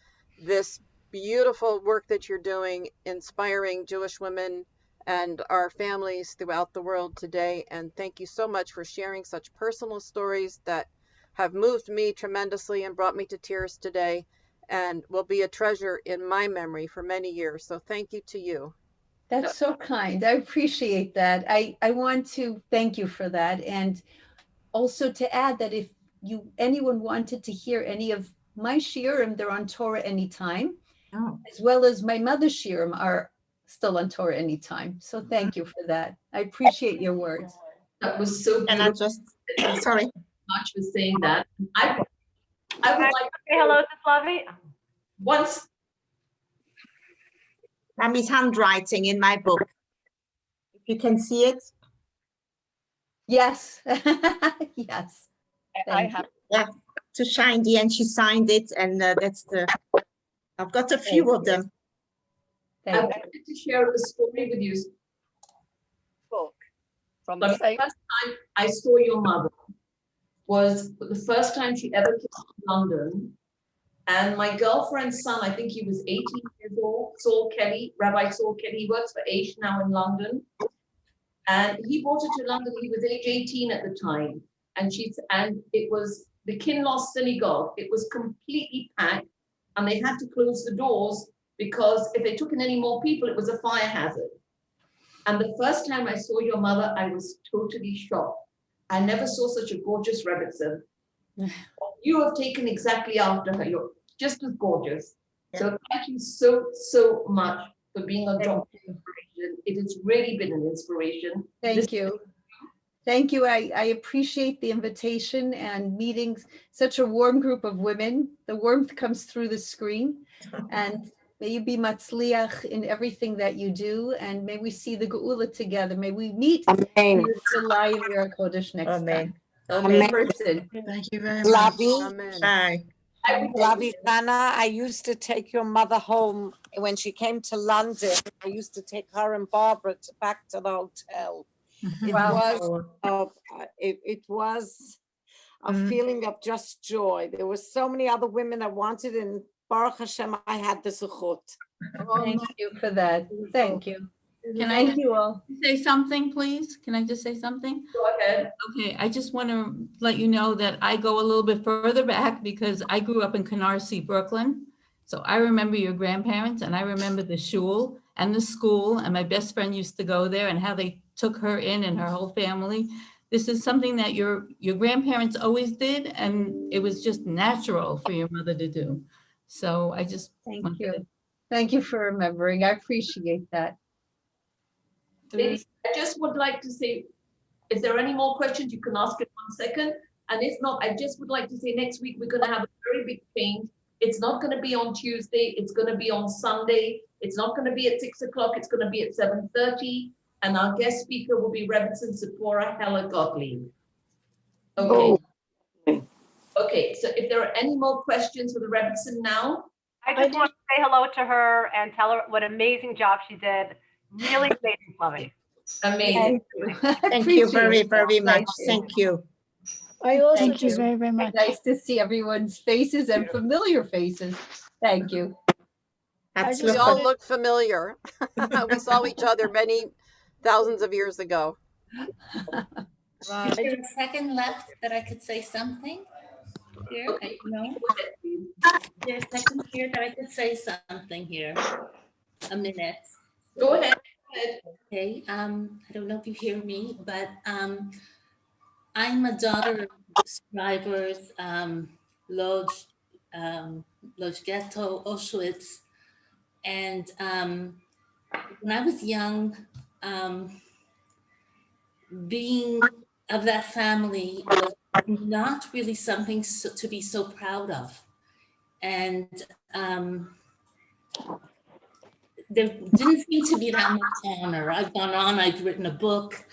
this beautiful work that you're doing, inspiring Jewish women and our families throughout the world today. And thank you so much for sharing such personal stories that have moved me tremendously and brought me to tears today, and will be a treasure in my memory for many years. So thank you to you. That's so kind. I appreciate that. I want to thank you for that. And also to add that if anyone wanted to hear any of my shiurim, they're on Torah Anytime, as well as my mother's shiurim are still on Torah Anytime. So thank you for that. I appreciate your words. That was so beautiful. And I just, sorry. Much for saying that. I would like to say hello to Slovie. Once. Mommy's handwriting in my book. If you can see it. Yes. Yes. I have. Yeah, to Shiny, and she signed it, and that's the. I've got a few of them. I wanted to share a story with you. From the first time I saw your mother was the first time she ever came to London. And my girlfriend's son, I think he was 18 years old, Saul Kelly, Rabbi Saul Kelly, he works for Aish now in London. And he brought her to London, he was age 18 at the time. And it was the Kinloss Synagogue. It was completely packed, and they had to close the doors because if they took in any more people, it was a fire hazard. And the first time I saw your mother, I was totally shocked. I never saw such a gorgeous Rebbetzin. You have taken exactly after her. You're just as gorgeous. Yeah. So thank you so, so much for being a drop of inspiration. It has really been an inspiration. Thank you. Thank you. I appreciate the invitation and meeting such a warm group of women. The warmth comes through the screen. And may you be matzliach in everything that you do. And may we see the Geula together. May we meet in July in Mir HaKodesh next time. Amen. Thank you very much. Bye. Lavi Hannah, I used to take your mother home when she came to London. I used to take her and Barbara back to the hotel. It was a feeling of just joy. There were so many other women that wanted, and Baruch Hashem, I had the zechut. Thank you for that. Thank you. Can I Thank you all. say something, please? Can I just say something? Go ahead. Okay, I just want to let you know that I go a little bit further back because I grew up in Canarsie, Brooklyn. So I remember your grandparents, and I remember the shul and the school, and my best friend used to go there, and how they took her in and her whole family. This is something that your grandparents always did, and it was just natural for your mother to do. So I just thank you. Thank you for remembering. I appreciate that. Ladies, I just would like to say, if there are any more questions, you can ask in 1 second. And if not, I just would like to say next week, we're going to have a very big change. It's not going to be on Tuesday. It's going to be on Sunday. It's not going to be at 6 o'clock. It's going to be at 7:30. And our guest speaker will be Rebbetzin Sephora Hella Gottlieb. Okay. Okay, so if there are any more questions for the Rebbetzin now. I just want to say hello to her and tell her what an amazing job she did. Really amazing, Slovie. Amazing. Thank you very, very much. Thank you. I also Thank you just, very, very much. Nice to see everyone's faces and familiar faces. Thank you. That's We all look familiar. We saw each other many thousands of years ago. Is there a second left that I could say something here? No? Is there a second here that I could say something here? A minute. Go ahead. Okay, I don't know if you hear me, but I'm a daughter of survivors, Lodz, Lodz Ghetto, Auschwitz. And when I was young, being of that family was not really something to be so proud of. And there didn't seem to be that much honor. I've gone on, I've written a book,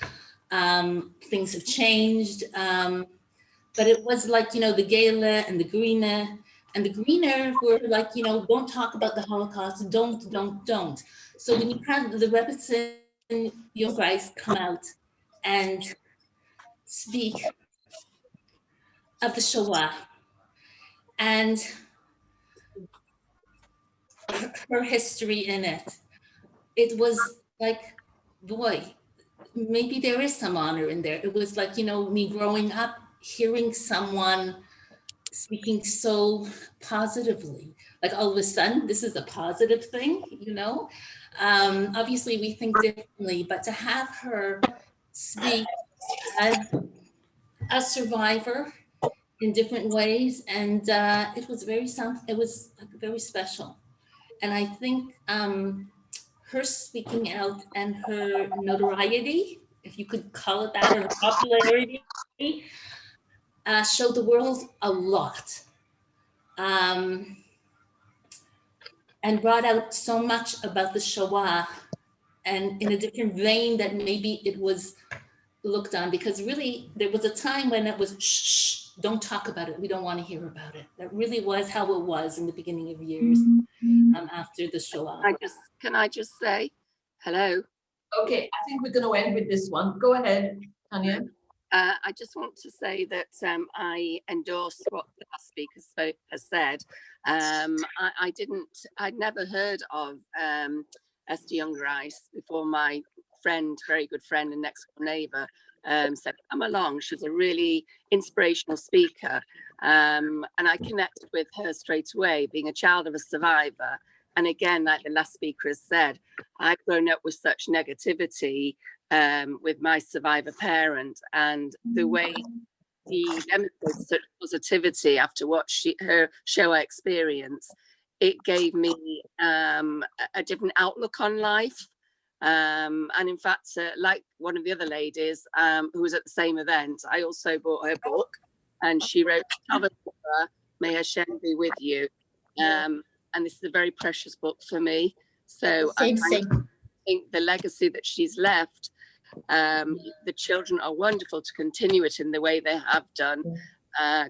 things have changed. But it was like, the Gale and the Greener. And the Greener were like, don't talk about the Holocaust, don't. So when you had the Rebbetzin Jungeris come out and speak of the Shoah and her history in it, it was like, boy, maybe there is some honor in there. It was like, me growing up, hearing someone speaking so positively, like all of a sudden, this is a positive thing, Obviously we think differently, but to have her speak as a survivor in different ways, and it was very special. And I think her speaking out and her notoriety, if you could call it that, or popularity, showed the world a lot, and brought out so much about the Shoah, and in a different vein that maybe it was looked on, because really there was a time when it was shh, don't talk about it, we don't want to hear about it. That really was how it was in the beginning of years, after the Shoah. Can I just say hello? Okay, I think we're going to end with this one. Go ahead, Tanya. I just want to say that I endorse what the last speaker has said. I'd never heard of Esther Jungeris before my friend, very good friend and next door neighbour, said, come along. She's a really inspirational speaker. And I connected with her straight away, being a child of a survivor. And again, like the last speaker has said, I've grown up with such negativity with my survivor parent, and the way she demonstrated such positivity after what her Shoah experience, it gave me a different outlook on life. And in fact, like one of the other ladies who was at the same event, I also bought her book, and she wrote, May Hashem be with you. And this is a very precious book for me. So I think the legacy that she's left, the children are wonderful to continue it in the way they have done.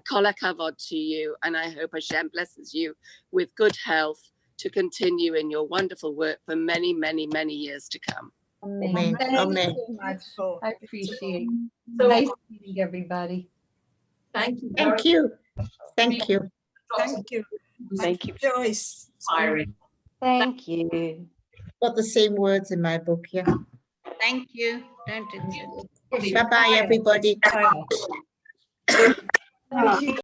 Kol hakavod to you, and I hope Hashem blesses you with good health to continue in your wonderful work for many, many, many years to come. Amen. Amen. I appreciate it. So nice meeting everybody. Thank you. Thank you. Thank you. Thank you. thank you. Joyce. Inspiring. Thank you. Got the same words in my book, yeah. Thank you. Bye-bye, everybody. Bye.